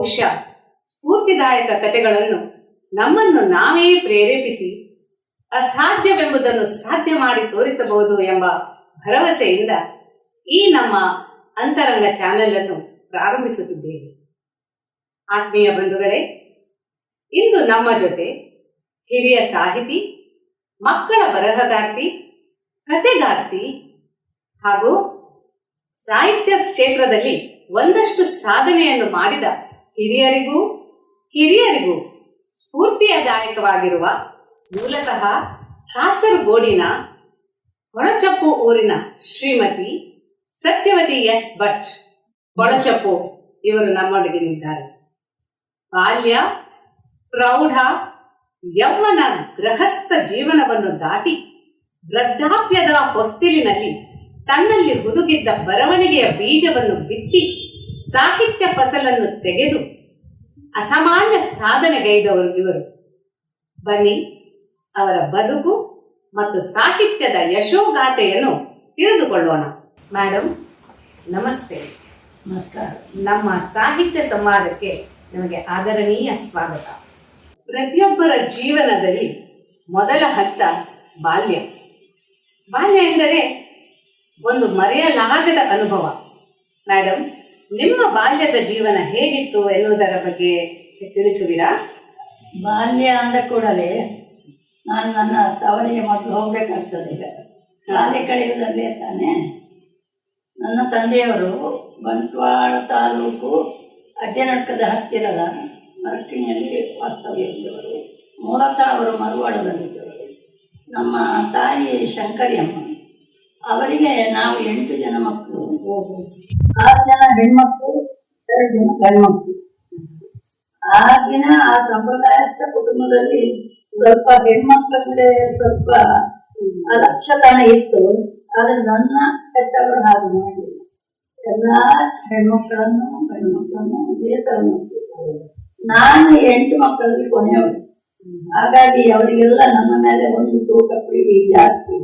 ಬಹುಶಃ ಸ್ಫೂರ್ತಿದಾಯಕ ಕಥೆಗಳನ್ನು ನಮ್ಮನ್ನು ನಾವೇ ಪ್ರೇರೇಪಿಸಿ ಅಸಾಧ್ಯವೆಂಬುದನ್ನು ಸಾಧ್ಯ ಮಾಡಿ ತೋರಿಸಬಹುದು ಎಂಬ ಭರವಸೆಯಿಂದ ಈ ನಮ್ಮ ಅಂತರಂಗ ಚಾನೆಲ್ ಅನ್ನು ಪ್ರಾರಂಭಿಸುತ್ತಿದ್ದೇವೆ. ಆತ್ಮೀಯ ಬಂಧುಗಳೇ, ಇಂದು ನಮ್ಮ ಜೊತೆ ಹಿರಿಯ ಸಾಹಿತಿ, ಮಕ್ಕಳ ಬರಹಗಾರ್ತಿ, ಕಥೆಗಾರ್ತಿ ಹಾಗೂ ಸಾಹಿತ್ಯ ಕ್ಷೇತ್ರದಲ್ಲಿ ಒಂದಷ್ಟು ಸಾಧನೆಯನ್ನು ಮಾಡಿದ ಹಿರಿಯರಿಗೂ ಸ್ಫೂರ್ತಿದಾಯಕವಾಗಿರುವ ಮೂಲತಃ ಕಾಸರಗೋಡಿನ ಕೊಳಚಪ್ಪು ಊರಿನ ಶ್ರೀಮತಿ ಸತ್ಯವತಿ ಎಸ್ ಭಟ್ ಕೊಳಚಪ್ಪು ಇವರು ನಮ್ಮೊಂದಿಗಿದ್ದಾರೆ. ಬಾಲ್ಯ, ಪ್ರೌಢ, ಯೌವನ, ಗೃಹಸ್ಥ ಜೀವನವನ್ನು ದಾಟಿ ವೃದ್ಧಾಪ್ಯದ ಹೊಸ್ತಿಲಿನಲ್ಲಿ ತನ್ನಲ್ಲಿ ಹುದುಗಿದ್ದ ಬರವಣಿಗೆಯ ಬೀಜವನ್ನು ಬಿತ್ತಿ ಸಾಹಿತ್ಯ ಫಸಲನ್ನು ತೆಗೆದು ಅಸಾಮಾನ್ಯ ಸಾಧನೆಗೈದವರು ಇವರು. ಬನ್ನಿ, ಅವರ ಬದುಕು ಮತ್ತು ಸಾಹಿತ್ಯದ ಯಶೋಗಾಥೆಯನ್ನು ತಿಳಿದುಕೊಳ್ಳೋಣ. ಮೇಡಮ್ ನಮಸ್ತೆ. ನಮಸ್ಕಾರ. ನಮ್ಮ ಸಾಹಿತ್ಯ ಸಂವಾದಕ್ಕೆ ನಿಮಗೆ ಆದರಣೀಯ ಸ್ವಾಗತ. ಪ್ರತಿಯೊಬ್ಬರ ಜೀವನದಲ್ಲಿ ಮೊದಲ ಹಂತ ಬಾಲ್ಯ. ಬಾಲ್ಯ ಎಂದರೆ ಒಂದು ಮರೆಯಲಾಗದ ಅನುಭವ. ಮೇಡಮ್, ನಿಮ್ಮ ಬಾಲ್ಯದ ಜೀವನ ಹೇಗಿತ್ತು ಎನ್ನುವುದರ ಬಗ್ಗೆ ತಿಳಿಸುವಿರಾ? ಬಾಲ್ಯ ಅಂದ ಕೂಡಲೇ ನಾನು ನನ್ನ ತವರಿಗೆ ಮೊದಲು ಹೋಗ್ಬೇಕಾಗ್ತದೆ. ಈಗ ಬಾಲ್ಯ ಕಳೆಯುವುದಲ್ಲೇ ತಾನೆ. ನನ್ನ ತಂದೆಯವರು ಬಂಟ್ವಾಳ ತಾಲೂಕು ಅಡ್ಡನಡ್ಕದ ಹತ್ತಿರದ ಮರಟ್ಟಿಣಿಯಲ್ಲಿ ವಾಸ್ತವ್ಯ ಇದ್ದವರು. ಮೂಲತಃ ಅವರು ಮರುವಾಡದಲ್ಲಿದ್ದವರು. ನಮ್ಮ ತಾಯಿ ಶಂಕರಿಯಮ್ಮ. ಅವರಿಗೆ ನಾವು 8 ಜನ ಮಕ್ಕಳು, 6 ಜನ ಹೆಣ್ಮಕ್ಳು, 2 ಜನ ಗಂಡ್ಮಕ್ಳು. ಆಗಿನ ಆ ಸಂಪ್ರದಾಯಸ್ಥ ಕುಟುಂಬದಲ್ಲಿ ಸ್ವಲ್ಪ ಹೆಣ್ಮಕ್ಳಂದ್ರೆ ಸ್ವಲ್ಪ ಅಲಕ್ಷತನ ಇತ್ತು. ಆದ್ರೆ ನನ್ನ ಹೆತ್ತವರು ಹಾಗೆ ಮಾಡಲಿಲ್ಲ. ಎಲ್ಲಾ ಹೆಣ್ಮಕ್ಳನ್ನು ಗಂಡ್ಮಕ್ಳನ್ನು ಇದೇ ತರ ನೋಡ್ತಿದ್ರು. ನಾನು 8 ಮಕ್ಕಳಲ್ಲಿ ಕೊನೆಯವಳು. ಹಾಗಾಗಿ ಅವರಿಗೆಲ್ಲ ನನ್ನ ಮೇಲೆ ಒಂದು ತೂಕ ಪ್ರೀತಿ ಜಾಸ್ತಿ.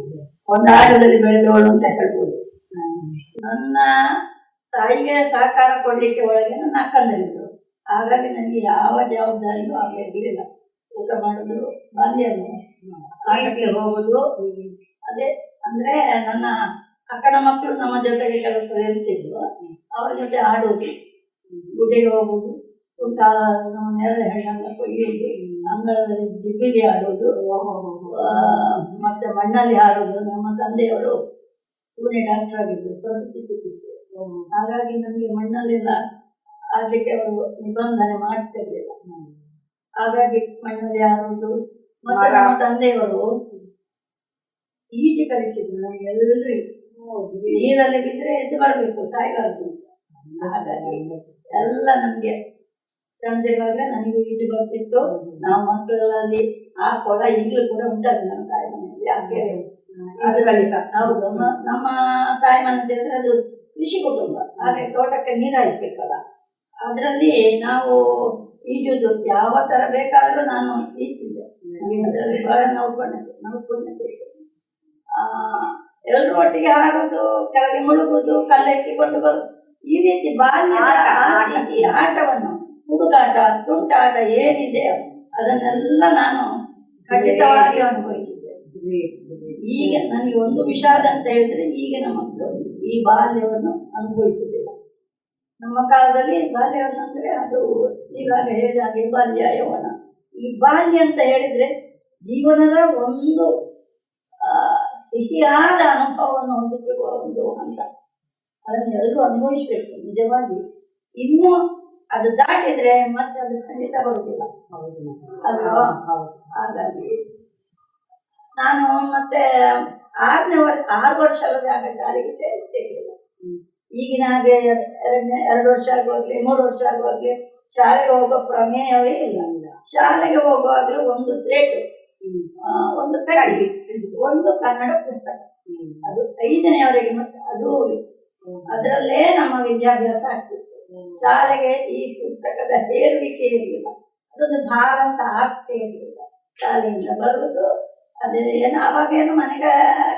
ಕೊಂಡಾಟದಲ್ಲಿ ಬೆಳೆದವಳು ಅಂತ ಹೇಳ್ಬೋದು. ನನ್ನ ತಾಯಿಗೆ ಸಹಕಾರ ಕೊಡ್ಲಿಕ್ಕೆ ಒಳಗೆ ನನ್ನ ಅಕ್ಕಂದಿರಿದ್ರು. ಹಾಗಾಗಿ ನನಗೆ ಯಾವ ಜವಾಬ್ದಾರಿಗೂ ಆಗಿರಲಿಲ್ಲ. ಊಟ ಮಾಡೋದು, ಬಾಲ್ಯನು ಆಟಕ್ಕೆ ಹೋಗುದು, ಅದೇ ಅಂದ್ರೆ ನನ್ನ ಅಕ್ಕನ ಮಕ್ಕಳು ನಮ್ಮ ಜೊತೆಗೆ ಕೆಲಸ ಇರ್ತಿದ್ರು. ಅವರ ಜೊತೆ ಆಡುವುದು, ಗುಡ್ಡೆಗೆ ಹೋಗುದು, ನಮ್ಮ ನೇರಳೆ ಹಣ್ಣನ್ನ ಕೊಯ್ಯುವುದು, ಅಂಗಳದಲ್ಲಿ ಜಿಬ್ಬಿಲಿ ಆಡುವುದು, ಮತ್ತೆ ಮಣ್ಣಲ್ಲಿ ಆಡುವುದು. ನಮ್ಮ ತಂದೆಯವರು ಪುಣೆ ಡಾಕ್ಟರ್ ಆಗಿದ್ರು, ಪ್ರಕೃತಿ ಚಿಕಿತ್ಸೆ. ಹಾಗಾಗಿ ನಮಗೆ ಮಣ್ಣಲ್ಲೆಲ್ಲ ಆಡ್ಲಿಕ್ಕೆ ಅವರು ನಿಬಂಧನೆ ಮಾಡ್ತಿರ್ಲಿಲ್ಲ. ಹಾಗಾಗಿ ಮಣ್ಣಲ್ಲಿ ಆಡುವುದು. ಮತ್ತೆ ನಮ್ಮ ತಂದೆಯವರು ಈಜು ಕಲಿಸಿದ್ರು ನಮಗೆ. ಎಲ್ಲರೂ ನೀರಲ್ಲಿ ಬಿದ್ರೆ ಎದ್ದು ಬರಬೇಕು, ಸಾಯಬಾರದು ಅಂತ. ಹಾಗಾಗಿ ಎಲ್ಲ ನಮ್ಗೆ ಸಣ್ಣದಿರುವಾಗಲೇ ನನಗೂ ಈಜು ಬರ್ತಿತ್ತು. ನಾವು ಮಕ್ಕಳಲ್ಲಿ ಆ ಕೊಡ ಈಗಲೂ ಕೂಡ ಉಂಟದು ನನ್ನ ತಾಯಿ ಮನೆಯಲ್ಲಿ. ಯಾಕೆ ಹೌದು, ನಮ್ಮ ತಾಯಿ ಮನೆ ಅಂತ ಹೇಳಿದ್ರೆ ಅದು ಕೃಷಿ ಕುಟುಂಬ. ಹಾಗೆ ತೋಟಕ್ಕೆ ನೀರು ಹಾಯಿಸ್ಬೇಕಲ್ಲ, ಅದರಲ್ಲಿ ನಾವು ಈಜುದು ಯಾವ ತರ ಬೇಕಾದರೂ ನಾನು ಈಜ್ತಿದ್ದೆ. ಅದರಲ್ಲಿ ಬಹಳ ನೌಪಣ್ಯತೆ ಇತ್ತು. ಎಲ್ಲರೂ ಒಟ್ಟಿಗೆ ಹಾರುವುದು, ಕೆಳಗೆ ಮುಳುಗುವುದು, ಕಲ್ಲೆತ್ತಿಕೊಂಡು ಬರುದು, ಈ ರೀತಿ ಬಾಲ್ಯದ ಆಟವನ್ನು, ಹುಡುಗಾಟ, ತುಂಟಾಟ ಏನಿದೆ ಅದನ್ನೆಲ್ಲ ನಾನು ಖಂಡಿತವಾಗಿ ಅನುಭವಿಸಿದ್ದೆ. ಈಗ ನನಗೆ ಒಂದು ವಿಷಾದ ಅಂತ ಹೇಳಿದ್ರೆ, ಈಗಿನ ಮಕ್ಕಳು ಈ ಬಾಲ್ಯವನ್ನು ಅನುಭವಿಸುತ್ತಿಲ್ಲ. ನಮ್ಮ ಕಾಲದಲ್ಲಿ ಬಾಲ್ಯವನ್ನು ಅಂದ್ರೆ ಅದು ಇವಾಗ ಹೇಳಿದ ಹಾಗೆ ಬಾಲ್ಯ, ಯೌವನ. ಈ ಬಾಲ್ಯ ಅಂತ ಹೇಳಿದ್ರೆ ಜೀವನದ ಒಂದು ಸಿಹಿಯಾದ ಅನುಭವವನ್ನು ಹೊಂದಿರುವ ಒಂದು ಹಂತ. ಅದನ್ನು ಎಲ್ಲರೂ ಅನುಭವಿಸ್ಬೇಕು ನಿಜವಾಗಿ. ಇನ್ನು ಅದು ದಾಟಿದ್ರೆ ಮತ್ತೆ ಅದು ಖಂಡಿತ ಬರುವುದಿಲ್ಲ ಅಲ್ವಾ? ಹಾಗಾಗಿ ನಾನು ಮತ್ತೆ 6 ವರ್ಷ ಅಲ್ಲದೆ ಆಗ ಶಾಲೆಗೆ ಸೇರಿಲ್ಲ. ಈಗಿನ ಹಾಗೆ 2 ವರ್ಷ ಆಗುವಾಗ್ಲೇ 3 ವರ್ಷ ಆಗುವಾಗ್ಲೇ ಶಾಲೆಗೆ ಹೋಗೋ ಪ್ರಮೇಯವೇ ಇಲ್ಲ. ಶಾಲೆಗೆ ಹೋಗುವಾಗ್ಲೂ ಒಂದು ಸ್ಲೇಟು, ಒಂದು ಕಡ್ಡಿ, ಒಂದು ಕನ್ನಡ ಪುಸ್ತಕ, ಅದು 5ನೇವರೆಗೆ. ಮತ್ತೆ ಅದು ಅದರಲ್ಲೇ ನಮ್ಮ ವಿದ್ಯಾಭ್ಯಾಸ ಆಗ್ತಿತ್ತು. ಶಾಲೆಗೆ ಈ ಪುಸ್ತಕದ ಹೇರುವಿಕೆ ಇರಲಿಲ್ಲ. ಅದೊಂದು ಭಾರ ಅಂತ ಆಗ್ತೇ ಇರಲಿಲ್ಲ. ಶಾಲೆಯಿಂದ ಬರುವುದು, ಅದೇ ಏನು ಅವಾಗೇನು ಮನೆಗೆ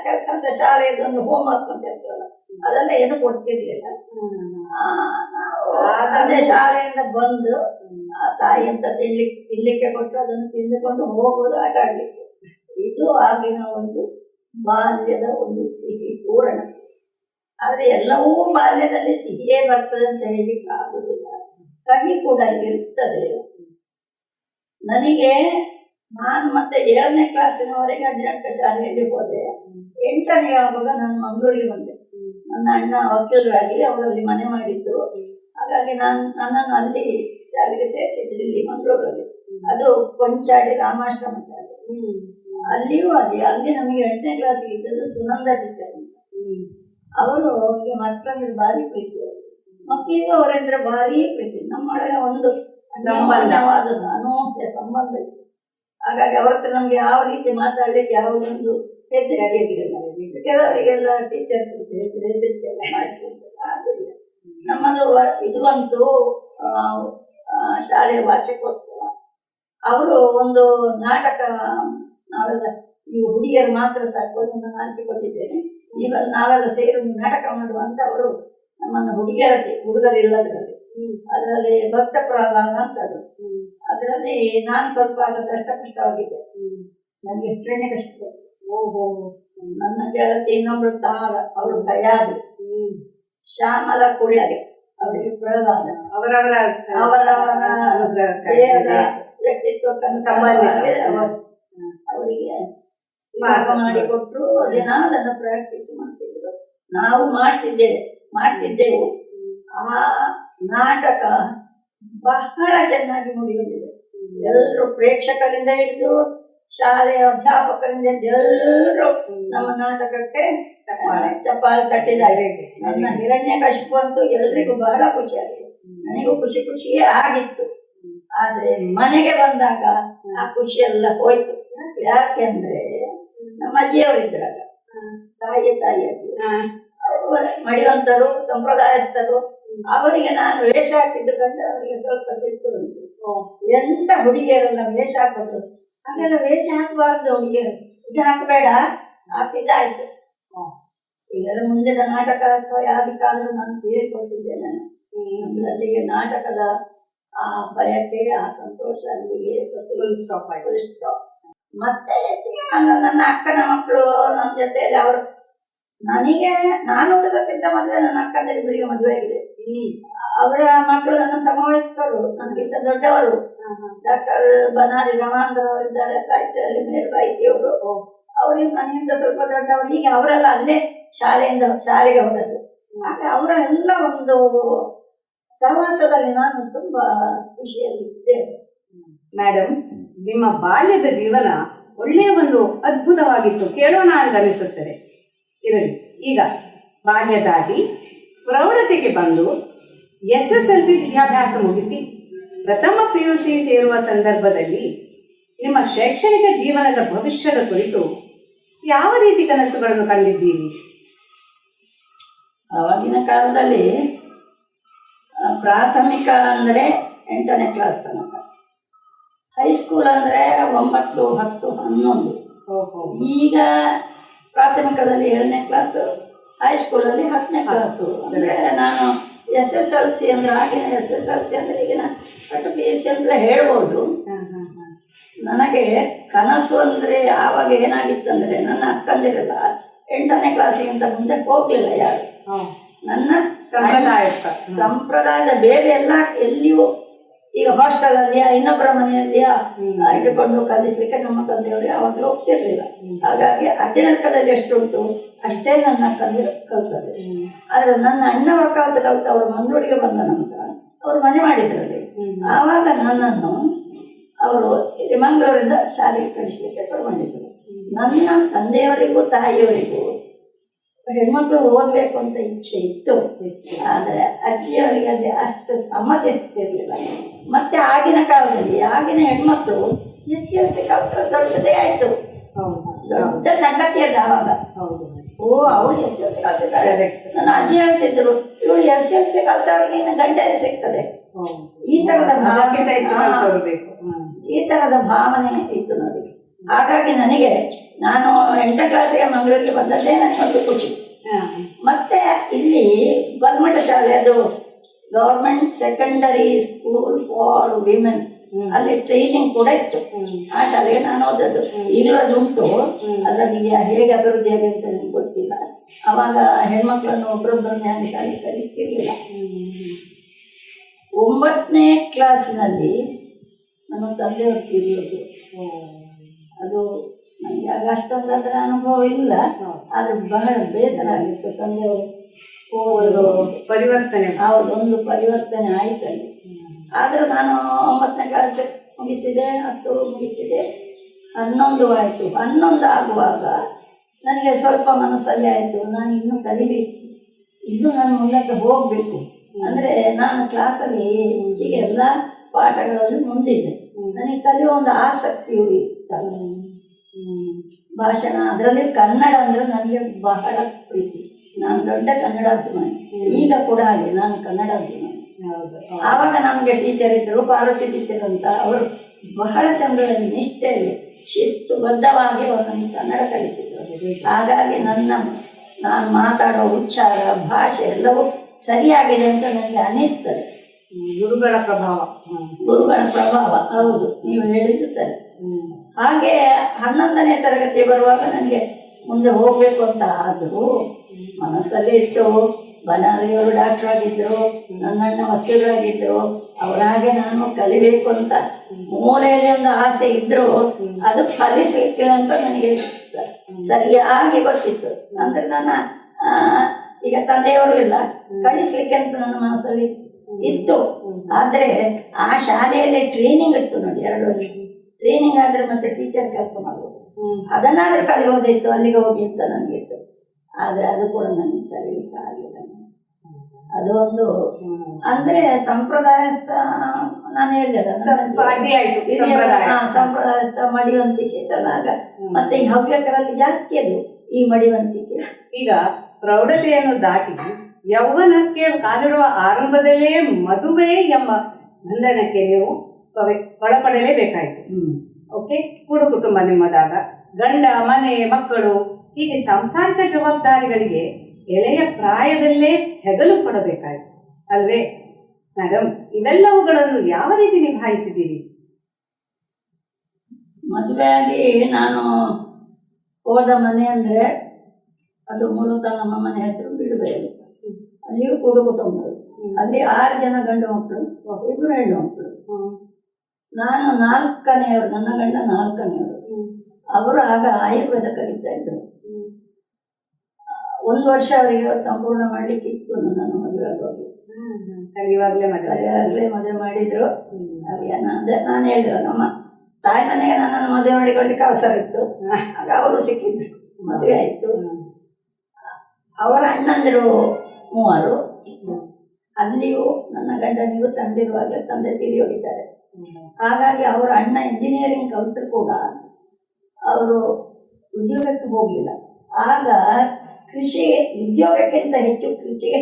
ಕೆಲಸ ಅಂತ ಶಾಲೆಯದೊಂದು ಹೋಮ್ ವರ್ಕ್ ಅಂತ ಇರ್ತಲ್ಲ, ಅದೆಲ್ಲ ಏನು ಕೊಡ್ತಿರ್ಲಿಲ್ಲ. ನಾವು ಅದೇ ಶಾಲೆಯಿಂದ ಬಂದು ಆ ತಾಯಿ ಅಂತ ತಿನ್ಲಿಕ್ಕೆ ಕೊಟ್ಟು ಅದನ್ನು ತಿಂದುಕೊಂಡು ಹೋಗುವುದು ಆಟ ಆಡ್ಲಿಕ್ಕೆ. ಇದು ಆಗಿನ ಒಂದು ಬಾಲ್ಯದ ಒಂದು ಸಿಹಿ ಪೂರಣ. ಆದ್ರೆ ಎಲ್ಲವೂ ಬಾಲ್ಯದಲ್ಲಿ ಸಿಹಿಯೇ ಬರ್ತದೆ ಅಂತ ಹೇಳಿಕ್ಕೆ ಆಗುದಿಲ್ಲ, ಕಹಿ ಕೂಡ ಇರ್ತದೆ. ನನಗೆ ನಾನು ಮತ್ತೆ 7ನೇ ಕ್ಲಾಸಿನವರೆಗೆ ಅಡ್ಡಾಟ ಶಾಲೆಯಲ್ಲಿ ಹೋದೆ. 8ನೇ ಆಗುವಾಗ ನಾನು ಮಂಗಳೂರಿಗೆ ಬಂದೆ. ನನ್ನ ಅಣ್ಣ ವಕೀಲರಾಗಿ ಅವರಲ್ಲಿ ಮನೆ ಮಾಡಿದ್ರು. ಹಾಗಾಗಿ ನನ್ನನ್ನು ಅಲ್ಲಿ ಶಾಲೆಗೆ ಸೇರಿಸಿದ್ರು, ಇಲ್ಲಿ ಮಂಗಳೂರಲ್ಲಿ. ಅದು ಕೊಂಚಾಡಿ ರಾಮಾಶ್ರಮ ಶಾಲೆ. ಅಲ್ಲಿಯೂ ಅಲ್ಲಿ ನಮಗೆ 8ನೇ ಕ್ಲಾಸಿಗೆ ಇದ್ದದ್ದು ಸುನಂದ ಟೀಚರ್ ಅಂತ. ಅವರು ಅವರಿಗೆ ಮಕ್ಕಳಂದ್ರೆ ಭಾರಿ ಪ್ರೀತಿ, ಮಕ್ಕಳಿಗೆ ಅವರಂದ್ರೆ ಭಾರಿ ಪ್ರೀತಿ. ನಮ್ಮೊಳಗೆ ಒಂದು ಸಾಮಾನ್ಯವಾದ ಅನೂಹ್ಯ ಸಂಬಂಧ ಇತ್ತು. ಹಾಗಾಗಿ ಅವ್ರ ಹತ್ರ ನಮ್ಗೆ ಯಾವ ರೀತಿ ಮಾತಾಡ್ಲಿಕ್ಕೆ ಯಾವುದೊಂದು ಹೆದರಿಕೆಲ್ಲ. ಕೆಲವರಿಗೆಲ್ಲ ಟೀಚರ್ಸ್ ಹೆದರಿಕೆ ಎಲ್ಲ ಮಾಡಿಕೊಳ್ತಾರೆ. ಆಗಿಲ್ಲ. ನಮ್ಮದು ಇದು ಅಂತೂ ಶಾಲೆಯ ವಾರ್ಷಿಕೋತ್ಸವ. ಅವರು ಒಂದು ನಾಟಕ, ನಾವೆಲ್ಲ ನೀವು ಹುಡುಗಿಯರು ಮಾತ್ರ ಸಾಕು ನಿಮ್ಮನ್ನು ಆರಿಸಿಕೊಂಡಿದ್ದೇನೆ, ನಾವೆಲ್ಲ ಸೇರಿ ನಾಟಕ ಮಾಡುವ ಅಂತ ಅವರು ನಮ್ಮನ್ನು ಹುಡುಗರಿಲ್ಲದ್ರಲ್ಲಿ ಅದರಲ್ಲಿ ಭಕ್ತ ಪ್ರಹ್ಲಾದ ಅಂತ ಅದು. ಅದರಲ್ಲಿ ನಾನು ಸ್ವಲ್ಪ ಕಷ್ಟವಾಗಿದ್ದೆ. ನನಗೆ ಎಷ್ಟನೇ ಕಷ್ಟ. ನನ್ನ ಗೆಳತಿ ಇನ್ನೊಬ್ಳು ತಾರ, ಅವಳು ದಯಾದಿ, ಶ್ಯಾಮಲ ಕುಳ್ಳಗೆ, ಅವರಿಗೆ ಪ್ರಹ್ಲಾದ. ಅವರವರ ವ್ಯಕ್ತಿತ್ವಕ್ಕನ್ನು ಅವರಿಗೆ ಭಾಗ ಮಾಡಿಕೊಟ್ರು. ದಿನ ಅದನ್ನು ಪ್ರಾಕ್ಟೀಸ್ ಮಾಡ್ತಿದ್ರು, ನಾವು ಮಾಡ್ತಿದ್ದೆವು. ಆ ನಾಟಕ ಬಹಳ ಚೆನ್ನಾಗಿ ಮೂಡಿ ಬಂದಿದೆ. ಎಲ್ಲರೂ ಪ್ರೇಕ್ಷಕರಿಂದ ಹಿಡಿದು ಶಾಲೆಯ ಅಧ್ಯಾಪಕರಿಂದ ಎಲ್ಲರೂ ನಮ್ಮ ನಾಟಕಕ್ಕೆ ಚಪ್ಪಾಳೆ ತಟ್ಟಿದ್ದಾರೆ. ನನ್ನ ಹಿರಣ್ಯಕಶಿಪು ಅಂತೂ ಎಲ್ರಿಗೂ ಬಹಳ ಖುಷಿಯಾಗಿದೆ, ನನಗೂ ಖುಷಿಯೇ ಆಗಿತ್ತು. ಆದ್ರೆ ಮನೆಗೆ ಬಂದಾಗ ಆ ಖುಷಿ ಎಲ್ಲ ಹೋಯ್ತು. ಯಾಕೆಂದ್ರೆ ನಮ್ಮ ಅಜ್ಜಿಯವರಿದ್ರಾಗ ತಾಯಿಯಾಗಿ ಮಡಿವಂತರು, ಸಂಪ್ರದಾಯಸ್ಥರು, ಅವರಿಗೆ ನಾನು ವೇಷ ಹಾಕಿದ್ದು ಕಂಡು ಅವರಿಗೆ ಸ್ವಲ್ಪ ಸಿಟ್ಟು ಬಂತು. ಎಂತ ಹುಡುಗಿಯರೆಲ್ಲ ವೇಷ ಹಾಕೋದು, ಹಾಗೆಲ್ಲ ವೇಷ ಹಾಕಬಾರ್ದು ಹುಡುಗಿಯರು, ಇದು ಹಾಕಬೇಡ, ಹಾಕಿದ್ದಾಯ್ತು. ಇದರ ಮುಂದಿನ ನಾಟಕ ಅಥವಾ ಯಾವ ಕಾಲೂ ನಾನು ಸೇರಿಕೊಳ್ತಿದ್ದೆ. ನಾನು ಅಲ್ಲಿಗೆ ನಾಟಕದ ಆ ಬಯಕೆ, ಆ ಸಂತೋಷ ಅಲ್ಲಿಗೆ ಸ್ಟಾಪ್. ಮತ್ತೆ ನನ್ನ ಅಕ್ಕನ ಮಕ್ಕಳು ನನ್ನ ಜೊತೆಯಲ್ಲಿ ಅವರು, ನಾನು ಹುಡುಗಕ್ಕಿಂತ ಮೊದಲೇ ನನ್ನ ಅಕ್ಕನಿಗೆ ಮದುವೆ ಆಗಿದೆ. ಅವರ ಮಕ್ಕಳು ನನ್ನ ಸಮವಯಸ್ಕರು, ನನಗಿಂತ ದೊಡ್ಡವರು. ಡಾಕ್ಟರ್ ಬನಾರಿ ರಮಾಂದ್ರ ಅವರಿದ್ದಾರೆ, ಸಾಹಿತ್ಯದಲ್ಲಿ ಮೇರು ಸಾಹಿತಿಯವರು. ಅವರಿಗೆ ನನಗಿಂತ ಸ್ವಲ್ಪ ದೊಡ್ಡವರು. ಹೀಗೆ ಅವರೆಲ್ಲ ಅಲ್ಲೇ ಶಾಲೆಗೆ ಹೋದದ್ದು. ಹಾಗೆ ಅವರೆಲ್ಲ ಒಂದು ಸಹವಾಸದಲ್ಲಿ ನಾನು ತುಂಬಾ ಖುಷಿಯಲ್ಲಿ ಇದ್ದೇನೆ. ಮೇಡಮ್, ನಿಮ್ಮ ಬಾಲ್ಯದ ಜೀವನ ಒಳ್ಳೆಯ ಒಂದು ಅದ್ಭುತವಾಗಿತ್ತು, ಕೇಳೋಣ ಅಂತ ಅನಿಸುತ್ತದೆ. ಇರಲಿ, ಈಗ ಬಾಲ್ಯದಾಗಿ ಪ್ರೌಢತೆಗೆ ಬಂದು SSLC ವಿದ್ಯಾಭ್ಯಾಸ ಮುಗಿಸಿ ಪ್ರಥಮ PUC ಸೇರುವ ಸಂದರ್ಭದಲ್ಲಿ ನಿಮ್ಮ ಶೈಕ್ಷಣಿಕ ಜೀವನದ ಭವಿಷ್ಯದ ಕುರಿತು ಯಾವ ರೀತಿ ಕನಸುಗಳನ್ನು ಕಂಡಿದ್ದೀರಿ? ಆವಾಗಿನ ಕಾಲದಲ್ಲಿ ಪ್ರಾಥಮಿಕ ಅಂದ್ರೆ 8ನೇ ಕ್ಲಾಸ್ ತನಕ, ಹೈಸ್ಕೂಲ್ ಅಂದ್ರೆ 9, 10, 11. ಈಗ ಪ್ರಾಥಮಿಕದಲ್ಲಿ 7ನೇ ಕ್ಲಾಸ್, ಹೈಸ್ಕೂಲಲ್ಲಿ 10ನೇ ಕ್ಲಾಸು. ಅಂದ್ರೆ ನಾನು SSLC ಅಂದ್ರೆ ಆಗಿನ SSLC ಅಂದ್ರೆ ಈಗಿನ PUC ಅಂತ ಹೇಳ್ಬೋದು. ನನಗೆ ಕನಸು ಅಂದ್ರೆ ಆವಾಗ ಏನಾಗಿತ್ತಂದ್ರೆ, ನನ್ನ ಅಕ್ಕಂದಿರೆಲ್ಲ 8ನೇ ಕ್ಲಾಸಿಗಿಂತ ಮುಂದೆ ಹೋಗ್ಲಿಲ್ಲ ಯಾರು. ನನ್ನ ಸಂಪ್ರದಾಯದ ಬೇರೆ ಎಲ್ಲ ಎಲ್ಲಿಯೂ, ಈಗ ಹಾಸ್ಟೆಲ್ ಅಲ್ಲಿಯಾ ಇನ್ನೊಬ್ಬರ ಮನೆಯಲ್ಲಿಯಾ ಇಟ್ಟುಕೊಂಡು ಕಲಿಸ್ಲಿಕ್ಕೆ ನಮ್ಮ ತಂದೆಯವರು ಯಾವಾಗಲೂ ಹೋಗ್ತಿರ್ಲಿಲ್ಲ. ಹಾಗಾಗಿ ಅಡ್ಡನಡ್ಕದಲ್ಲಿ ಎಷ್ಟುಂಟು ಅಷ್ಟೇ ನನ್ನ ಅಕ್ಕಂದಿರು ಕಲ್ತದೆ. ಆದ್ರೆ ನನ್ನ ಅಣ್ಣ ವಕಾಲತ್ ಕಲ್ತು ಅವರು ಮಂಗಳೂರಿಗೆ ಬಂದ ನಂತರ ಅವರು ಮನೆ ಮಾಡಿದ್ರಲ್ಲಿ, ಆವಾಗ ನನ್ನನ್ನು ಅವರು ಇಲ್ಲಿ ಮಂಗಳೂರಿಂದ ಶಾಲೆಗೆ ಕಳಿಸ್ಲಿಕ್ಕೆ ಶುರು ಮಾಡಿದ್ರು. ನನ್ನ ತಂದೆಯವರಿಗೂ ತಾಯಿಯವರಿಗೂ ಹೆಣ್ಮಕ್ಳು ಓದ್ಬೇಕು ಅಂತ ಇಚ್ಛೆ ಇತ್ತು. ಆದ್ರೆ ಅಜ್ಜಿಯವರಿಗೆ ಅದೇ ಅಷ್ಟು ಸಮ್ಮತಿ ಇರ್ತಿರ್ಲಿಲ್ಲ. ಮತ್ತೆ ಆಗಿನ ಕಾಲದಲ್ಲಿ ಆಗಿನ ಹೆಣ್ಮಕ್ಳು SSLC ಕಲ್ತ ದೊಡ್ಡದೇ ಆಯ್ತು, ದೊಡ್ಡ ಸಂಗತಿಯಲ್ಲ ಆವಾಗ. ಅವಳು SSLC ಕಲ್ತಿದ್ದಾಳೆ. ನನ್ನ ಅಜ್ಜಿ ಹೇಳ್ತಿದ್ರು, ಇವಳು SSLC ಕಲ್ತವ್ರಿಗೆ ಇನ್ನು ಗಂಟೆ ಸಿಗ್ತದೆ. ಈ ತರದ ಭಾವನೆ ಇತ್ತು ನೋಡಿ. ಹಾಗಾಗಿ ನನಗೆ, ನಾನು 8ನೇ ಕ್ಲಾಸಿಗೆ ಮಂಗಳೂರಿಗೆ ಬಂದದ್ದೇ ನನಗೊಂದು ಖುಷಿ. ಮತ್ತೆ ಇಲ್ಲಿ ಬಲ್ಮಠ ಶಾಲೆ, ಅದು government secondary school for women, ಅಲ್ಲಿ ಟ್ರೈನಿಂಗ್ ಕೂಡ ಇತ್ತು. ಆ ಶಾಲೆಗೆ ನಾನು ಓದದ್ದು. ಈಗಲೂ ಅದು ಉಂಟು. ಅದರಲ್ಲಿ ಹೇಗೆ ಅಭಿವೃದ್ಧಿ ಆಗಿದೆ ಅಂತ ನನಗೆ ಗೊತ್ತಿಲ್ಲ. ಅವಾಗ ಹೆಣ್ಮಕ್ಳನ್ನು ಒಬ್ಬರೊಬ್ಬರನ್ನ ಯಾರು ಶಾಲೆಗೆ ಕಲಿಸ್ತಿರ್ಲಿಲ್ಲ. 9ನೇ ಕ್ಲಾಸ್ನಲ್ಲಿ ನನ್ನ ತಂದೆಯವರು ತೀರಿಯೋದು. ಅದು ನನಗೆ ಆಗ ಅಷ್ಟೊಂದು ಅದರ ಅನುಭವ ಇಲ್ಲ. ಆದ್ರೆ ಬಹಳ ಬೇಸರ ಆಗಿತ್ತು. ತಂದೆಯವರು ಹೋಗೋದು ಪರಿವರ್ತನೆ, ಹೌದು, ಒಂದು ಪರಿವರ್ತನೆ ಆಯ್ತು ಅಲ್ಲಿ. ಆದರೂ ನಾನು 9ನೇ ಕ್ಲಾಸ್ ಮುಗಿಸಿದೆ, 10 ಮುಗಿಸಿದೆ, 11 ಆಯಿತು. 11 ಆಗುವಾಗ ನನಗೆ ಸ್ವಲ್ಪ ಮನಸ್ಸಲ್ಲಿ ಆಯಿತು, ನಾನು ಇನ್ನೂ ಕಲಿಬೇಕು, ಇನ್ನೂ ನಾನು ಮುಂದಕ್ಕೆ ಹೋಗಬೇಕು. ಅಂದರೆ ನಾನು ಕ್ಲಾಸಲ್ಲಿ ಹೆಚ್ಚಿಗೆ ಎಲ್ಲ ಪಾಠಗಳಲ್ಲಿ ಮುಂದಿದ್ದೆ. ನನಗೆ ಕಲಿಯುವ ಒಂದು ಆಸಕ್ತಿಯು ಇತ್ತಲ್ಲ. ಭಾಷಣ, ಅದರಲ್ಲಿ ಕನ್ನಡ ಅಂದರೆ ನನಗೆ ಬಹಳ ಪ್ರೀತಿ. ನಾನು ದೊಡ್ಡ ಕನ್ನಡ ಅಭಿಮಾನಿ. ಈಗ ಕೂಡ ಹಾಗೆ, ನಾನು ಕನ್ನಡ ಅಭಿಮಾನಿ. ಆವಾಗ ನಮಗೆ ಟೀಚರ್ ಇದ್ದರು, ಪಾರ್ವತಿ ಟೀಚರ್ ಅಂತ. ಅವರು ಬಹಳ ಚಂದದಲ್ಲಿ, ನಿಷ್ಠೆಯಲ್ಲಿ, ಶಿಸ್ತುಬದ್ಧವಾಗಿ ಅವರು ನಮಗೆ ಕನ್ನಡ ಕಲಿತಿದ್ರು. ಹಾಗಾಗಿ ನಾನು ಮಾತಾಡೋ ಉಚ್ಚಾರ, ಭಾಷೆ ಎಲ್ಲವೂ ಸರಿಯಾಗಿದೆ ಅಂತ ನನಗೆ ಅನಿಸ್ತದೆ. ಗುರುಗಳ ಪ್ರಭಾವ. ಹೌದು, ನೀವು ಹೇಳಿದ್ದು ಸರಿ. ಹಾಗೆ 11ನೇ ತರಗತಿ ಬರುವಾಗ ನನಗೆ ಮುಂದೆ ಹೋಗ್ಬೇಕು ಅಂತ ಆದರೂ ಮನಸ್ಸಲ್ಲೇ ಇತ್ತು. ಬನಾರಿಯವರು ಡಾಕ್ಟರ್ ಆಗಿದ್ರು, ನನ್ನಣ್ಣ ವಕೀಲರಾಗಿದ್ರು. ಅವರ ಹಾಗೆ ನಾನು ಕಲಿಬೇಕು ಅಂತ ಮೂಲೆಯಲ್ಲಿ ಒಂದು ಆಸೆ ಇದ್ರು, ಅದು ಫಲಿಸಲಿಕ್ಕಿಲ್ಲ ಅಂತ ನನಗೆ ಸರಿಯಾಗಿ ಗೊತ್ತಿತ್ತು. ಅಂದ್ರೆ ನನ್ನ ಈಗ ತಂದೆಯವರು ಇಲ್ಲ, ಕಳಿಸ್ಲಿಕ್ಕೆ ಅಂತ ನನ್ನ ಮನಸ್ಸಲ್ಲಿ ಇತ್ತು. ಆದ್ರೆ ಆ ಶಾಲೆಯಲ್ಲಿ ಟ್ರೈನಿಂಗ್ ಇತ್ತು ನೋಡಿ, 2 ವರ್ಷ ಟ್ರೈನಿಂಗ್ ಆದ್ರೆ ಮತ್ತೆ ಟೀಚರ್ ಕೆಲಸ ಮಾಡ್ಬೋದು. ಅದನ್ನಾದ್ರೂ ಕಲಿಯೋದಿತ್ತು, ಅಲ್ಲಿಗೆ ಹೋಗಿ ಅಂತ ನನಗಿತ್ತು. ಆದ್ರೆ ಅದು ಕೂಡ ನನಗೆ ಕಲಿಲಿಕ್ಕೆ ಆಗಲಿಲ್ಲ. ಅದು ಒಂದು ಅಂದ್ರೆ ಸಂಪ್ರದಾಯಸ್ಥ, ನಾನು ಹೇಳಿದೆಲ್ಲ ಸಂಪ್ರದಾಯಸ್ಥ ಮಡಿವಂತಿಕೆ ಇತ್ತಲ್ಲ ಆಗ. ಮತ್ತೆ ಈ ಹವ್ಯಕರಲ್ಲಿ ಜಾಸ್ತಿ ಅದು ಈ ಮಡಿವಂತಿಕೆ. ಈಗ ಪ್ರೌಢತೆಯನ್ನು ದಾಟಿ ಯೌವನಕ್ಕೆ ಕಾಲಿಡುವ ಆರಂಭದಲ್ಲೇ ಮದುವೆ ಎಂಬ ಬಂಧನಕ್ಕೆ ನೀವು ಒಳಪಡಲೇಬೇಕಾಯ್ತು. ಓಕೆ, ಕೂಡು ಕುಟುಂಬ ನಿಮ್ಮದಾಗ, ಗಂಡ, ಮನೆ, ಮಕ್ಕಳು, ಹೀಗೆ ಸಾಂಸಾರಿಕ ಜವಾಬ್ದಾರಿಗಳಿಗೆ ಎಳೆಯ ಪ್ರಾಯದಲ್ಲೇ ಹೆಗಲು ಕೊಡಬೇಕಾಯ್ತು ಅಲ್ವೇ ಮೇಡಮ್? ಇವೆಲ್ಲವುಗಳನ್ನು ಯಾವ ರೀತಿ ನಿಭಾಯಿಸಿದ್ದೀರಿ? ಮದುವೆಯಾಗಿ ನಾನು ಹೋದ ಮನೆ ಅಂದ್ರೆ ಅದು ಮೂಲತಃ ನಮ್ಮ ಮನೆ ಹೆಸರು ಬಿಡುಗಡೆ. ಅಲ್ಲಿಯೂ ಕೂಡು ಕುಟುಂಬ. ಅಲ್ಲಿ 6 ಜನ ಗಂಡು ಮಕ್ಕಳು, 2 ಹೆಣ್ಣು ಮಕ್ಕಳು. ನಾನು 4ನೇಯವರು, ನನ್ನ ಗಂಡ 4ನೇಯವರು. ಅವರು ಆಗ ಆಯುರ್ವೇದ ಕಲಿತಾ ಇದ್ರು. 1 ವರ್ಷ ಅವರಿಗೆ ಸಂಪೂರ್ಣ ಮಾಡ್ಲಿಕ್ಕೆ ಇತ್ತು. ನನ್ನನ್ನು ಮದುವೆ ಆಗುವಾಗ ಕಲಿಯುವಾಗಲೇ ಮದುವೆ ಮಾಡಿದ್ರು. ನಾನು ಹೇಳಿದ್ರು, ನಮ್ಮ ತಾಯಿ ಮನೆಗೆ ನನ್ನನ್ನು ಮದುವೆ ಮಾಡಿಕೊಳ್ಳಿಕ್ಕೆ ಅವಸರ ಇತ್ತು. ಆಗ ಅವರು ಸಿಕ್ಕಿದ್ರು, ಮದುವೆ ಆಯ್ತು. ಅವರ ಅಣ್ಣಂದಿರು 3. ಅಲ್ಲಿಯೂ ನನ್ನ ಗಂಡನಿಗೂ ತಂದಿರುವಾಗಲೇ ತಂದೆ ತೀರಿ ಹೋಗಿದ್ದಾರೆ. ಹಾಗಾಗಿ ಅವರ ಅಣ್ಣ ಇಂಜಿನಿಯರಿಂಗ್ ಕಲಿತರು ಕೂಡ ಅವರು ಉದ್ಯೋಗಕ್ಕೆ ಹೋಗಲಿಲ್ಲ. ಆಗ ಕೃಷಿಗೆ, ಉದ್ಯೋಗಕ್ಕಿಂತ ಹೆಚ್ಚು ಕೃಷಿಗೆ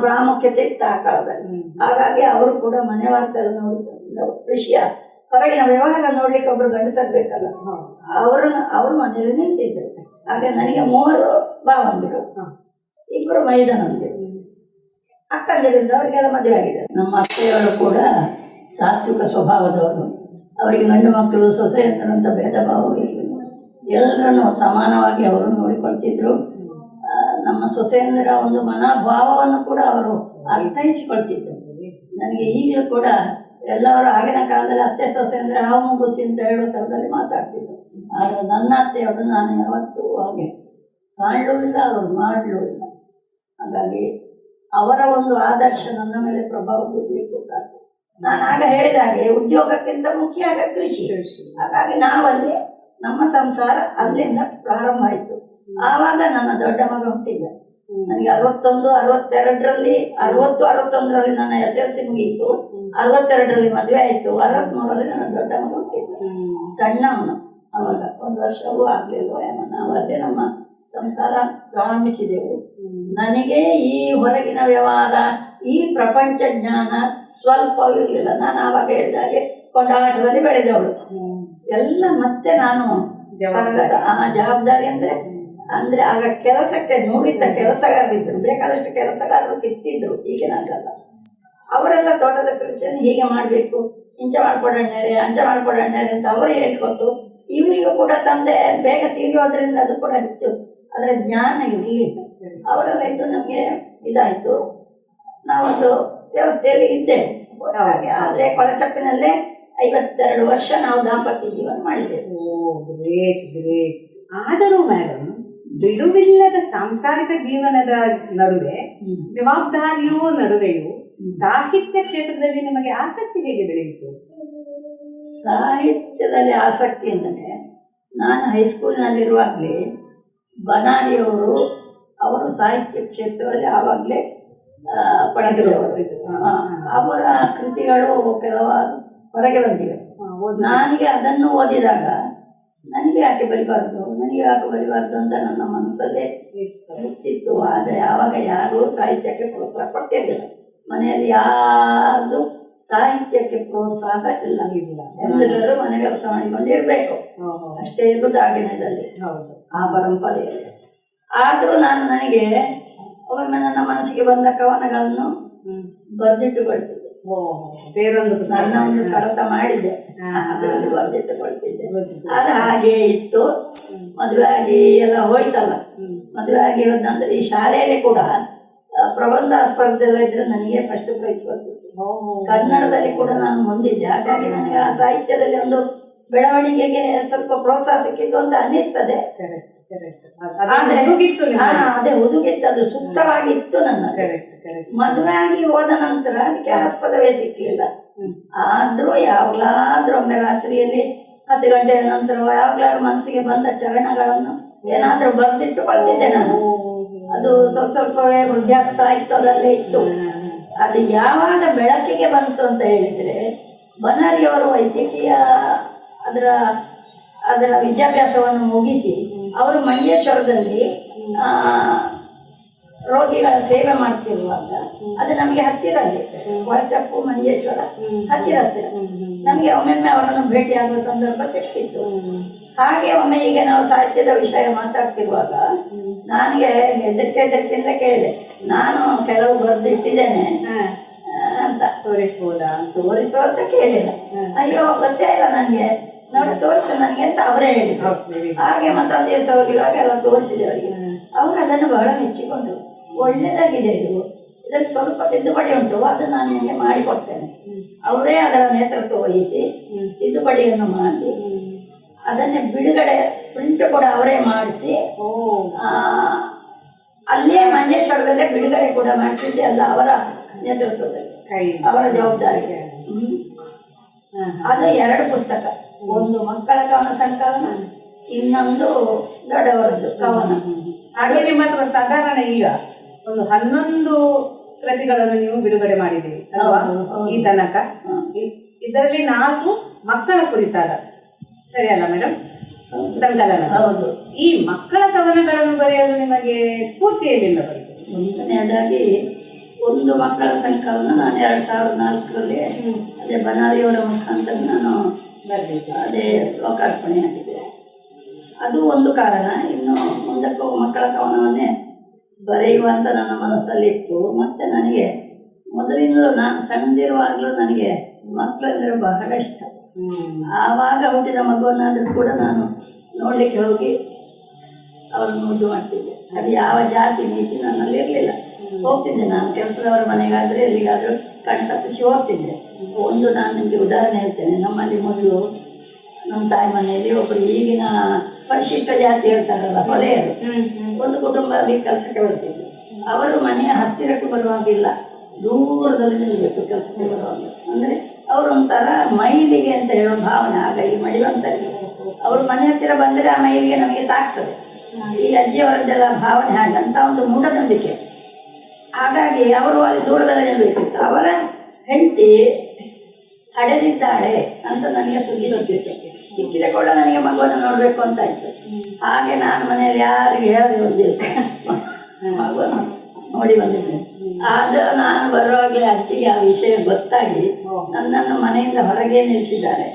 ಪ್ರಾಮುಖ್ಯತೆ ಇತ್ತು ಆ ಕಾಲದಲ್ಲಿ. ಹಾಗಾಗಿ ಅವರು ಕೂಡ ಮನೆ ವಾರ್ತೆಲ್ಲ ನೋಡಿಕೊಂಡು ಕೃಷಿಯ ಹೊರಗಿನ ವ್ಯವಹಾರ ನೋಡ್ಲಿಕ್ಕೆ ಒಬ್ರು ಗಂಡಸರ್ಬೇಕಲ್ಲ, ಅವರು ಮನೇಲಿ ನಿಂತಿದ್ರು. ಹಾಗೆ ನನಗೆ 3 ಭಾವಂದಿರು, 2 ಮೈದನಂದಿರು. ಅಕ್ಕಂದಿರಿಂದ ಅವರಿಗೆಲ್ಲ ಮದುವೆ ಆಗಿದೆ. ನಮ್ಮ ಅತ್ತೆಯವರು ಕೂಡ ಸಾತ್ವಿಕ ಸ್ವಭಾವದವರು. ಅವರಿಗೆ ಗಂಡು ಮಕ್ಕಳು ಸೊಸೆಯಂದರು ಅಂತ ಭೇದ ಭಾವ ಇರಲಿಲ್ಲ. ಎಲ್ಲರನ್ನು ಸಮಾನವಾಗಿ ಅವರು ನೋಡಿಕೊಳ್ತಿದ್ರು. ನಮ್ಮ ಸೊಸೆಯಂದರ ಒಂದು ಮನೋಭಾವವನ್ನು ಕೂಡ ಅವರು ಅರ್ಥೈಸಿಕೊಳ್ತಿದ್ರು. ನನಗೆ ಈಗಲೂ ಕೂಡ ಎಲ್ಲವರು ಆಗಿನ ಕಾಲದಲ್ಲಿ ಅತ್ತೆ ಸೊಸೆ ಅಂದ್ರೆ ಹಾವು ಮುಗುಸಿ ಅಂತ ಹೇಳೋ ಥರದಲ್ಲಿ ಮಾತಾಡ್ತಿದ್ರು. ಆದರೆ ನನ್ನ ಅತ್ತೆಯವರು ನಾನು ಯಾವತ್ತೂ ಹಾಗೆ ಕಾಣಲೂ ಇಲ್ಲ, ಅವರು ಮಾಡಲೂ ಇಲ್ಲ. ಹಾಗಾಗಿ ಅವರ ಒಂದು ಆದರ್ಶ ನನ್ನ ಮೇಲೆ ಪ್ರಭಾವ ಬೀರಲಿಕ್ಕೂ ಸಾಕು. ನಾನು ಆಗ ಹೇಳಿದ ಹಾಗೆ ಉದ್ಯೋಗಕ್ಕಿಂತ ಮುಖ್ಯ ಆಗ ಕೃಷಿ. ಹಾಗಾಗಿ ನಾವಲ್ಲಿ ನಮ್ಮ ಸಂಸಾರ ಅಲ್ಲಿಂದ ಪ್ರಾರಂಭ ಆಯಿತು. ಆವಾಗ ನನ್ನ ದೊಡ್ಡ ಮಗ ಹುಟ್ಟಿದ್ದ. ನನಗೆ 61, 62ರಲ್ಲಿ 60, 61ರಲ್ಲಿ ನನ್ನ SLC ಮುಗಿಯಿತು. 62ರಲ್ಲಿ ಮದುವೆ ಆಯಿತು. 63ರಲ್ಲಿ ನನ್ನ ದೊಡ್ಡ ಮಗ ಹುಟ್ಟಿದ್ದ. ಸಣ್ಣವನು ಅವಾಗ, 1 ವರ್ಷವೂ ಆಗ್ಲಿಲ್ವ ಏನೋ. ನಾವಲ್ಲೇ ನಮ್ಮ ಸಂಸಾರ ಪ್ರಾರಂಭಿಸಿದೆವು. ನನಗೆ ಈ ಹೊರಗಿನ ವ್ಯವಹಾರ, ಈ ಪ್ರಪಂಚ ಜ್ಞಾನ ಸ್ವಲ್ಪ ಇರಲಿಲ್ಲ. ನಾನು ಆವಾಗ ಹೇಳಿದಾಗೆ ಕೊಂಡಾಟದಲ್ಲಿ ಬೆಳೆದವಳು. ಎಲ್ಲ ಮತ್ತೆ ನಾನು ಜವಾಬ್ದಾರಿ ಅಂದ್ರೆ ಅಂದ್ರೆ ಆಗ ಕೆಲಸಕ್ಕೆ ನುರಿತ ಕೆಲಸಗಾರರಿದ್ರು, ಬೇಕಾದಷ್ಟು ಕೆಲಸಗಾರರು ಸಿಕ್ತಿದ್ರು, ಈಗಿನಾಗಲ್ಲ. ಅವರೆಲ್ಲ ತೋಟದ ಕೃಷಿಯನ್ನು ಹೀಗೆ ಮಾಡಬೇಕು, ಇಂಚ ಮಾಡ್ಕೊಡಣ್ಣೇರೆ ಅಂಚ ಮಾಡ್ಕೊಡಣ್ಣೇರೆ ಅಂತ ಅವರು ಹೇಳ್ಕೊಟ್ಟು, ಇವರಿಗೂ ಕೂಡ ತಂದೆ ಬೇಗ ತೀರಿಯೋದ್ರಿಂದ ಅದು ಕೂಡ ಹೆಚ್ಚು ಅದರ ಜ್ಞಾನ ಇರಲಿಲ್ಲ. ಅವರೆಲ್ಲ ಇದ್ದು ನಮಗೆ ಇದಾಯ್ತು. ನಾವೊಂದು ವ್ಯವಸ್ಥೆಯಲ್ಲಿ ಇದ್ದೇವೆ. ಹಾಗೆ ಆದ್ರೆ ಕೊಳಚಪ್ಪಿನಲ್ಲೇ 52 ವರ್ಷ ನಾವು ದಾಂಪತ್ಯ ಜೀವನ ಮಾಡಿದ್ದೇವೆ. Great great. ಆದರೂ ಮೇಡಮ್, ಬಿಡುವಿಲ್ಲದ ಸಾಂಸಾರಿಕ ಜೀವನದ ನಡುವೆ, ಜವಾಬ್ದಾರಿಯೂ ನಡುವೆಯೂ ಸಾಹಿತ್ಯ ಕ್ಷೇತ್ರದಲ್ಲಿ ನಿಮಗೆ ಆಸಕ್ತಿ ಹೇಗೆ ಬೆಳೆಯಿತು? ಸಾಹಿತ್ಯದಲ್ಲಿ ಆಸಕ್ತಿ ಅಂದರೆ, ನಾನು ಹೈಸ್ಕೂಲ್ನಲ್ಲಿರುವಾಗಲೇ ಬನಾರಿಯವರು ಅವರು ಸಾಹಿತ್ಯ ಕ್ಷೇತ್ರದಲ್ಲಿ ಆವಾಗಲೇ ಪಡೆದಿರುವರು. ಅವರ ಕೃತಿಗಳು ಕೆಲವಾರು ಹೊರಗೆ ಬಂದಿವೆ. ನನಗೆ ಅದನ್ನು ಓದಿದಾಗ ನನಗೆ ಯಾಕೆ ಬರಿಬಾರ್ದು ಅಂತ ನನ್ನ ಮನಸ್ಸಲ್ಲೇ ಇರ್ತಿತ್ತು. ಆದರೆ ಆವಾಗ ಯಾರೂ ಸಾಹಿತ್ಯಕ್ಕೆ ಪ್ರೋತ್ಸಾಹ ಕೊಡ್ತಿರ್ಲಿಲ್ಲ. ಮನೆಯಲ್ಲಿ ಯಾರು ಸಾಹಿತ್ಯಕ್ಕೆ ಪ್ರೋತ್ಸಾಹ ಇಲ್ಲ. ಎಲ್ಲರೂ ಮನೆ ಕೆಲಸ ಮಾಡಿಕೊಂಡಿರ್ಬೇಕು, ಅಷ್ಟೇ ಇರುವುದು ಆಗಿನದಲ್ಲಿ ಆ ಪರಂಪರೆಯಲ್ಲಿ. ಆದರೂ ನನಗೆ ಒಮ್ಮೆ ನನ್ನ ಮನಸ್ಸಿಗೆ ಬಂದ ಕವನಗಳನ್ನು ಬರೆದಿಟ್ಟುಕೊಳ್ತಿದ್ದೆ. ನನ್ನ ಒಂದು ಕಡತ ಮಾಡಿದ್ದೆ, ಅದರಲ್ಲಿ ಬರೆದಿಟ್ಟುಕೊಳ್ತಿದ್ದೆ. ಅದು ಹಾಗೆ ಇತ್ತು. ಮದುವೆ ಆಗಿ ಎಲ್ಲ ಹೋಯ್ತಲ್ಲ. ಮದುವೆ ಆಗಿ ಹೋದ ನಂತರ ಈ ಶಾಲೆಯಲ್ಲಿ ಕೂಡ ಪ್ರಬಂಧ ಸ್ಪರ್ಧೆ ಎಲ್ಲ ಇದ್ರೆ ನನಗೆ ಫಸ್ಟ್ ಪ್ರೈಸ್ ಬರ್ತಿತ್ತು. ಕನ್ನಡದಲ್ಲಿ ಕೂಡ ನಾನು ಮುಂದಿದ್ದೆ. ಹಾಗಾಗಿ ನನಗೆ ಆ ಸಾಹಿತ್ಯದಲ್ಲಿ ಒಂದು ಬೆಳವಣಿಗೆಗೆ ಸ್ವಲ್ಪ ಪ್ರೋತ್ಸಾಹ ಸಿಕ್ಕಿತ್ತು ಅಂತ ಅನ್ನಿಸ್ತದೆ. ಅದೇ ಹುದುಗಿತ್ತು, ಅದು ಸೂಕ್ತವಾಗಿತ್ತು. ನನ್ನ ಮದುವೆ ಆಗಿ ಹೋದ ನಂತರ ಅದಕ್ಕೆ ಆಸ್ಪದವೇ ಸಿಕ್ಕಿಲ್ಲ. ಆದ್ರೂ ಯಾವಾಗ್ಲಾದ್ರೂ ಒಮ್ಮೆ ರಾತ್ರಿಯಲ್ಲಿ 10 ಗಂಟೆಯ ನಂತರ ಯಾವಾಗ್ಲಾದ್ರೂ ಮನಸ್ಸಿಗೆ ಬಂದ ಚರಣಗಳನ್ನು ಏನಾದ್ರೂ ಬರೆದಿಟ್ಟುಕೊಳ್ತಿದ್ದೆ ನಾನು. ಅದು ಸ್ವಲ್ಪವೇ ವೃದ್ಧಾಗ್ತಾ ಇತ್ತು, ಅದರಲ್ಲೇ ಇತ್ತು. ಅದು ಯಾವಾಗ ಬೆಳಕಿಗೆ ಬಂತು ಅಂತ ಹೇಳಿದ್ರೆ, ಬನಾರಿಯವರು ವೈದ್ಯಕೀಯ ಅದರ ವಿದ್ಯಾಭ್ಯಾಸವನ್ನು ಮುಗಿಸಿ ಅವರು ಮಂಜೇಶ್ವರದಲ್ಲಿ ರೋಗಿಗಳ ಸೇವೆ ಮಾಡ್ತಿರುವಾಗ, ಅದು ನಮಗೆ ಹತ್ತಿರ ಅಲ್ಲಿ ಕೊಳಚಪ್ಪು ಮಂಜೇಶ್ವರ ಹತ್ತಿರ. ನಮಗೆ ಒಮ್ಮೊಮ್ಮೆ ಅವರನ್ನು ಭೇಟಿಯಾಗುವ ಸಂದರ್ಭ ಸಿಕ್ಕಿತ್ತು. ಹಾಗೆ ಒಮ್ಮೆ ಈಗ ನಾವು ಸಾಹಿತ್ಯದ ವಿಷಯ ಮಾತಾಡ್ತಿರುವಾಗ ನನಗೆ ಹೆದರಿಕೆಯಿಂದ ಕೇಳಿದೆ, ನಾನು ಕೆಲವು ಬರೆದಿಟ್ಟಿದ್ದೇನೆ ಅಂತ ತೋರಿಸು ಅಂತ ಕೇಳಿಲ್ಲ. ಅಯ್ಯೋ ಗೊತ್ತೇ ಇಲ್ಲ ನನಗೆ, ನೋಡಿ ತೋರಿಸು ನನಗೆ ಅಂತ ಅವರೇ ಹೇಳಿದ್ರು. ಹಾಗೆ ಮತ್ತೊಂದು ದಿವಸ ಹೋಗಿರುವಾಗ ಎಲ್ಲ ತೋರಿಸಿದೆ ಅವರಿಗೆ. ಅವರು ಅದನ್ನು ಬಹಳ ಮೆಚ್ಚಿಕೊಂಡ್ರು. ಒಳ್ಳೆದಾಗಿದೆ ಇದರಲ್ಲಿ ಸ್ವಲ್ಪ ತಿದ್ದುಪಡಿ ಉಂಟು, ಅದು ನಾನು ನಿಮಗೆ ಮಾಡಿಕೊಡ್ತೇನೆ. ಅವರೇ ಅದರ ನೇತೃತ್ವ ವಹಿಸಿ ತಿದ್ದುಪಡಿಯನ್ನು ಮಾಡಿ ಅದನ್ನೇ ಬಿಡುಗಡೆ ಪ್ರಿಂಟ್ ಕೂಡ ಅವರೇ ಮಾಡಿಸಿ ಅಲ್ಲೇ ಮಂಜೇಶ್ವರದಲ್ಲೇ ಬಿಡುಗಡೆ ಕೂಡ ಮಾಡ್ತಿದ್ದೆ. ಅಲ್ಲ ಅವರ ನೇತೃತ್ವದಲ್ಲಿ, ಅವರ ಜವಾಬ್ದಾರಿ. ಅದು 2 ಪುಸ್ತಕ, ಒಂದು ಮಕ್ಕಳ ಕವನ ಸಂಕಲನ, ಇನ್ನೊಂದು ದೊಡ್ಡವರದ್ದು ಕವನ. ಹಾಗೆ ನಿಮ್ಮ ಹತ್ರ ಸಾಧಾರಣ ಈಗ ಒಂದು 11 ಕೃತಿಗಳನ್ನು ನೀವು ಬಿಡುಗಡೆ ಮಾಡಿದ್ದೀರಿ ಅಲ್ವಾ ಈ ತನಕ? ಇದರಲ್ಲಿ 4 ಮಕ್ಕಳ ಕುರಿತಾದ, ಸರಿಯಲ್ಲ ಮೇಡಮ್, ಸಂಕಲನ. ಹೌದು. ಈ ಮಕ್ಕಳ ಕವನಗಳನ್ನು ಬರೆಯಲು ನಿಮಗೆ ಸ್ಫೂರ್ತಿ ಎಲ್ಲಿಂದ ಬರುತ್ತೆ? ಮೊದಲನೇದಾಗಿ ಒಂದು ಮಕ್ಕಳ ಸಂಕಲನ ನಾನು 2004ರಲ್ಲಿ ಅದೇ ಬನಾರಿಯವರ ಮುಖಾಂತರ ನಾನು ಅದೇ ಲೋಕಾರ್ಪಣೆಯಾಗಿದೆ. ಅದು ಒಂದು ಕಾರಣ. ಇನ್ನು ಮುಂದಕ್ಕೂ ಮಕ್ಕಳ ಕವನವನ್ನೇ ಬರೆಯುವಂತ ನನ್ನ ಮನಸ್ಸಲ್ಲಿತ್ತು. ಮತ್ತೆ ನನಗೆ ಮೊದಲಿಂದಲೂ ನಾನು ಸಣ್ಣದಿರುವಾಗಲೂ ನನಗೆ ಮಕ್ಕಳಂದ್ರೆ ಬಹಳ ಇಷ್ಟ. ಆವಾಗ ಹುಟ್ಟಿದ ಮಗುವನ್ನಾದ್ರೂ ಕೂಡ ನಾನು ನೋಡ್ಲಿಕ್ಕೆ ಹೋಗಿ ಅವ್ರನ್ನ ಮುದ್ದು ಮಾಡ್ತಿದ್ದೆ. ಅದು ಯಾವ ಜಾತಿ ನೀತಿ ನನ್ನಲ್ಲಿ ಇರಲಿಲ್ಲ. ಹೋಗ್ತಿದ್ದೆ ನಾನು ಕೆಲಸದವರ ಮನೆಗಾದ್ರೆ ಎಲ್ಲಿಗಾದ್ರೂ ಕಣ್ ತಪ್ಪಿಸಿ ಹೋಗ್ತಿದ್ದೆ. ಒಂದು ನಾನು ನಿಮಗೆ ಉದಾಹರಣೆ ಹೇಳ್ತೇನೆ. ನಮ್ಮಲ್ಲಿ ಮೊದಲು ನಮ್ಮ ತಾಯಿ ಮನೆಯಲ್ಲಿ ಒಬ್ಬರು ಈಗಿನ ಪರಿಶಿಷ್ಟ ಜಾತಿ ಹೇಳ್ತಾರಲ್ಲ, ಹೊಲೆಯರು, ಒಂದು ಕುಟುಂಬದಲ್ಲಿ ಕೆಲಸಕ್ಕೆ ಬರ್ತಿದ್ರು. ಅವರು ಮನೆಯ ಹತ್ತಿರಕ್ಕೆ ಬರುವಾಗಿಲ್ಲ, ದೂರದಲ್ಲಿ ನಿಲ್ಲಬೇಕು ಕೆಲಸಕ್ಕೆ ಬರುವಾಗ. ಅಂದರೆ ಅವರು ಒಂಥರ ಮೈಲಿಗೆ ಅಂತ ಹೇಳೋ ಭಾವನೆ ಆಗ ಈ ಮಡಿವಂತರಿಗೆ. ಅವರು ಮನೆ ಹತ್ತಿರ ಬಂದರೆ ಆ ಮೈಲಿಗೆ ನಮಗೆ ತಾಗ್ತದೆ. ಈ ಅಜ್ಜಿಯವರದ್ದೆಲ್ಲ ಭಾವನೆ ಹಾಗಂತ ಒಂದು ಮೂಢನಂಬಿಕೆ. ಹಾಗಾಗಿ ಅವರು ಅಲ್ಲಿ ದೂರದಲ್ಲಿ ನಿಲ್ಲಬೇಕಿತ್ತು. ಅವರ ಹೆಂಡತಿ ಹಡೆದಿದ್ದಾಳೆ ಅಂತ ನನಗೆ ಸುದ್ದಿ ಸಿಕ್ಕಿದ ಕೂಡ ನನಗೆ ಮಗುವನ್ನು ನೋಡಬೇಕು ಅಂತ ಆಯ್ತು. ಹಾಗೆ ನಾನು ಮನೆಯಲ್ಲಿ ಯಾರಿಗೆ ಹೇಳದೆ ಬಂದಿದ್ದೆ, ಮಗುವನ್ನು ನೋಡಿ ಬಂದಿದ್ದೆ. ಆದ್ರೆ ನಾನು ಬರುವಾಗಲೇ ಅಜ್ಜಿಗೆ ಆ ವಿಷಯ ಗೊತ್ತಾಗಿ ನನ್ನನ್ನು ಮನೆಯಿಂದ ಹೊರಗೆ ನಿಲ್ಲಿಸಿದ್ದಾರೆ.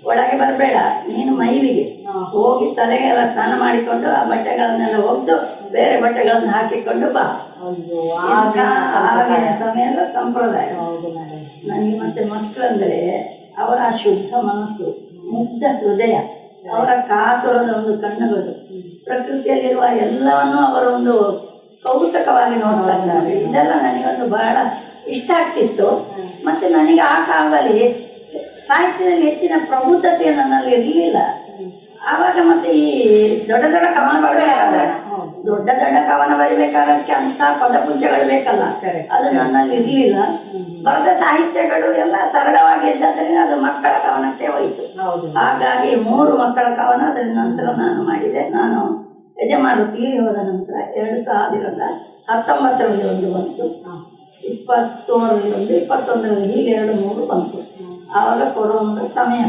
ಒಳಗೆ ಬರಬೇಡ, ನೀನು ಮೈಲಿಗೆ, ಹೋಗಿ ತಲೆಗೆಲ್ಲ ಸ್ನಾನ ಮಾಡಿಕೊಂಡು ಆ ಬಟ್ಟೆಗಳನ್ನೆಲ್ಲ ಒಗೆದು ಬೇರೆ ಬಟ್ಟೆಗಳನ್ನು ಹಾಕಿಕೊಂಡು ಬಾ. ಆಗಿನ ಸಮಯದ ಸಂಪ್ರದಾಯ. ನನಗೆ ಮತ್ತೆ ಮಕ್ಕಳಂದ್ರೆ ಅವರ ಶುದ್ಧ ಮನಸ್ಸು, ಮುಗ್ಧ ಹೃದಯ, ಅವರ ಕಾತುರದ ಒಂದು ಕಣ್ಣುಗಳು, ಪ್ರಕೃತಿಯಲ್ಲಿರುವ ಎಲ್ಲವನ್ನೂ ಅವರೊಂದು ಕೌತುಕವಾಗಿ ನೋಡ್ತಾ ಇದ್ದಾರೆ. ಇದೆಲ್ಲ ನನಗೊಂದು ಬಹಳ ಇಷ್ಟ ಆಗ್ತಿತ್ತು. ಮತ್ತೆ ನನಗೆ ಆ ಕಾಲದಲ್ಲಿ ಸಾಹಿತ್ಯದಲ್ಲಿ ಹೆಚ್ಚಿನ ಪ್ರಬುದ್ಧತೆ ನನ್ನಲ್ಲಿ ಇರಲಿಲ್ಲ. ಆವಾಗ ಮತ್ತೆ ಈ ದೊಡ್ಡ ದೊಡ್ಡ ಕವನ ಬರಬೇಕಾದ್ರೆ ಬರಿಬೇಕಾದಕ್ಕೆ ಅಂತ ಪದಪುಂಜಗಳು ಬೇಕಲ್ಲ, ಅದು ನನ್ನಲ್ಲಿ ಇರಲಿಲ್ಲ. ಬರೆದ ಸಾಹಿತ್ಯಗಳು ಎಲ್ಲ ಸರಳವಾಗಿ ಇದ್ದಾದ್ರಿಂದ ಅದು ಮಕ್ಕಳ ಕವನಕ್ಕೆ ಹೋಯಿತು. ಹಾಗಾಗಿ 3 ಮಕ್ಕಳ ಕವನ ಅದರ ನಂತರ ನಾನು ಮಾಡಿದೆ. ನಾನು ಯಜಮಾನರು ತೀರಿ ಹೋದ ನಂತರ 2019ರಲ್ಲಿ ಒಂದು ಬಂತು, 2020ರಲ್ಲಿ ಒಂದು, 2021ರಲ್ಲಿ ಹೀಗೆ 2-3 ಬಂತು. ಆವಾಗ ಕೊರೋನಾದ ಸಮಯ.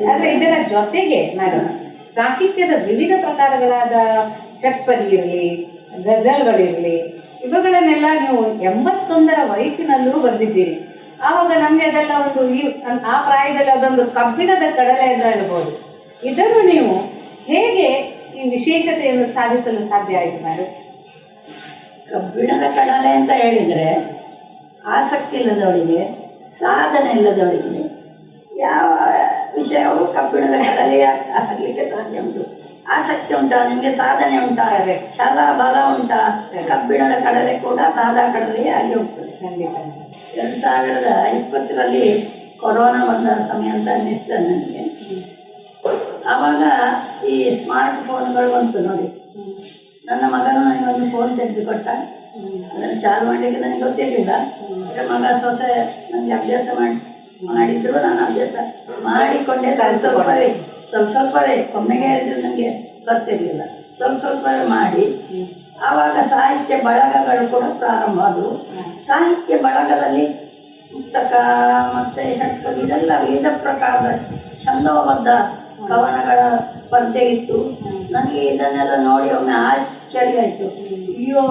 ಆದ್ರೆ ಇದರ ಜೊತೆಗೆ ಮೇಡಮ್ ಸಾಹಿತ್ಯದ ವಿವಿಧ ಪ್ರಕಾರಗಳಾದ ಷಟ್ಪದಿ ಇರಲಿ, ಗಜಲ್ಗಳಿರಲಿ, ಇವುಗಳನ್ನೆಲ್ಲ ನೀವು 81ರ ವಯಸ್ಸಿನಲ್ಲೂ ಬರೆದಿದ್ದೀರಿ. ಆವಾಗ ನಮ್ಗೆ ಅದೆಲ್ಲ ಒಂದು ಆ ಪ್ರಾಯದಲ್ಲಿ ಅದೊಂದು ಕಬ್ಬಿಣದ ಕಡಲೆ ಅಂತ ಹೇಳ್ಬೋದು. ಇದನ್ನು ನೀವು ಹೇಗೆ ಈ ವಿಶೇಷತೆಯನ್ನು ಸಾಧಿಸಲು ಸಾಧ್ಯ ಆಯಿತು ಮೇಡಮ್? ಕಬ್ಬಿಣದ ಕಡಲೆ ಅಂತ ಹೇಳಿದ್ರೆ ಆಸಕ್ತಿ ಇಲ್ಲದವಳಿಗೆ, ಸಾಧನೆ ಇಲ್ಲದವಳಿಗೆ ಯಾವ ವಿಷಯವು ಕಬ್ಬಿಣದ ಕಡಲೆ ಆಗಲಿಕ್ಕೆ ಸಾಧ್ಯ ಉಂಟು. ಆಸಕ್ತಿ ಉಂಟಾ, ನಿಮಗೆ ಸಾಧನೆ ಉಂಟಾ, ಛಲ ಬಲ ಉಂಟಾ, ಕಬ್ಬಿಣದ ಕಡಲೆ ಕೂಡ ಸಾದಾ ಕಡಲೆಯೇ ಆಗಿ ಹೋಗ್ತದೆ. 2020ರಲ್ಲಿ ಕೊರೋನಾ ಬಂದ ಸಮಯ ಅಂತ ಅನ್ನಿಸ್ತದೆ ನನಗೆ. ಆವಾಗ ಈ ಸ್ಮಾರ್ಟ್ ಫೋನ್ಗಳು ಬಂತು ನೋಡಿ. ನನ್ನ ಮಗನು ನನಗೊಂದು ಫೋನ್ ತೆಗೆದುಕೊಟ್ಟ. ಅದನ್ನು ಚಾಲು ಮಾಡಲಿಕ್ಕೆ ನನಗೆ ಗೊತ್ತಿರಲಿಲ್ಲ. ಮಗ ಸೊಸೆ ನನಗೆ ಅಭ್ಯಾಸ ಮಾಡಿದ್ರು, ನಾನು ಅಭ್ಯಾಸ ಮಾಡಿಕೊಂಡೆ. ಸ್ವಲ್ಪವೇ ಒಮ್ಮೆಗೆ ಹೇಳಿದ್ರು ನನಗೆ ಗೊತ್ತಿರಲಿಲ್ಲ. ಸ್ವಲ್ಪವೇ ಮಾಡಿ ಆವಾಗ ಸಾಹಿತ್ಯ ಬಳಗಗಳು ಕೂಡ ಪ್ರಾರಂಭ ಆದವು. ಸಾಹಿತ್ಯ ಬಳಗದಲ್ಲಿ ಪುಸ್ತಕ ಮತ್ತು ಷಟ್ಪದಿ ಇದೆಲ್ಲ ವಿವಿಧ ಪ್ರಕಾರದ ಛಂದೋಬದ್ಧ ಕವನಗಳ ಸ್ಪರ್ಧೆ ಇತ್ತು. ನನಗೆ ಇದನ್ನೆಲ್ಲ ನೋಡಿ ಒಮ್ಮೆ ಆಶ್ಚರ್ಯ ಆಯಿತು. ಅಯ್ಯೋ,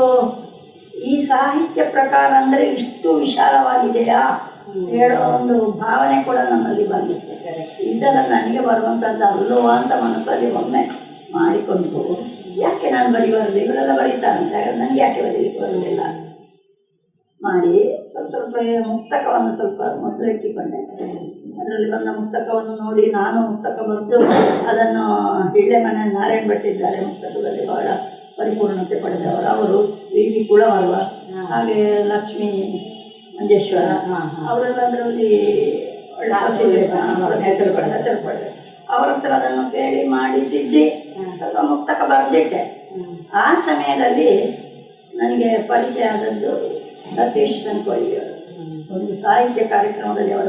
ಈ ಸಾಹಿತ್ಯ ಪ್ರಕಾರ ಅಂದರೆ ಇಷ್ಟು ವಿಶಾಲವಾಗಿದೆಯಾ ಹೇಳೋ ಒಂದು ಭಾವನೆ ಕೂಡ ನನ್ನಲ್ಲಿ ಬಂದಿತ್ತು. ಇದೆಲ್ಲ ನನಗೆ ಬರುವಂಥದ್ದು ಅಲ್ಲವಾ ಅಂತ ಮನಸ್ಸಲ್ಲಿ ಒಮ್ಮೆ ಮಾಡಿಕೊಂಡು, ಯಾಕೆ ನಾನು ಬರೆಯುವುದು, ಇವರೆಲ್ಲ ಬರೀತಾರಂತ, ನನಗೆ ಯಾಕೆ ಬರೀಲಿಕ್ಕೆ ಬರುವುದಿಲ್ಲ ಮಾಡಿ ಸ್ವಲ್ಪ ಮುಕ್ತಕವನ್ನು ಸ್ವಲ್ಪ ಮೊದಲು ಇಟ್ಟಿಕೊಂಡೆ. ಅದರಲ್ಲಿ ಬಂದ ಮುಕ್ತಕವನ್ನು ನೋಡಿ ನಾನು ಮುಕ್ತಕ ಬರೆದು ಅದನ್ನು ಹಿಳ್ಳೆಮನೆ ನಾರಾಯಣ ಭಟ್ ಇದ್ದಾರೆ, ಮುಕ್ತಕದಲ್ಲಿ ಬಹಳ ಪರಿಪೂರ್ಣತೆ ಪಡೆದವರು. ಅವರು ವಿ ಕುಳವರ್ವ, ಹಾಗೆ ಲಕ್ಷ್ಮೀ ಮಂಜೇಶ್ವರ, ಅವರೆಲ್ಲ ಅದರಲ್ಲಿ ಹೆಸರು ಪಡೆದ. ಅವರ ಹತ್ರ ಅದನ್ನು ಕೇಳಿ ಮಾಡಿ ತಿದ್ದಿ ಸ್ವಲ್ಪ ಮುಕ್ತಕ ಬರೆದಿಟ್ಟೆ. ಆ ಸಮಯದಲ್ಲಿ ನನಗೆ ಪರಿಚಯ ಆದದ್ದು ಸತೀಶ್ ಸಂಕೋಳಿಯವರು. ಒಂದು ಸಾಹಿತ್ಯ ಕಾರ್ಯಕ್ರಮದಲ್ಲಿ ಅವರ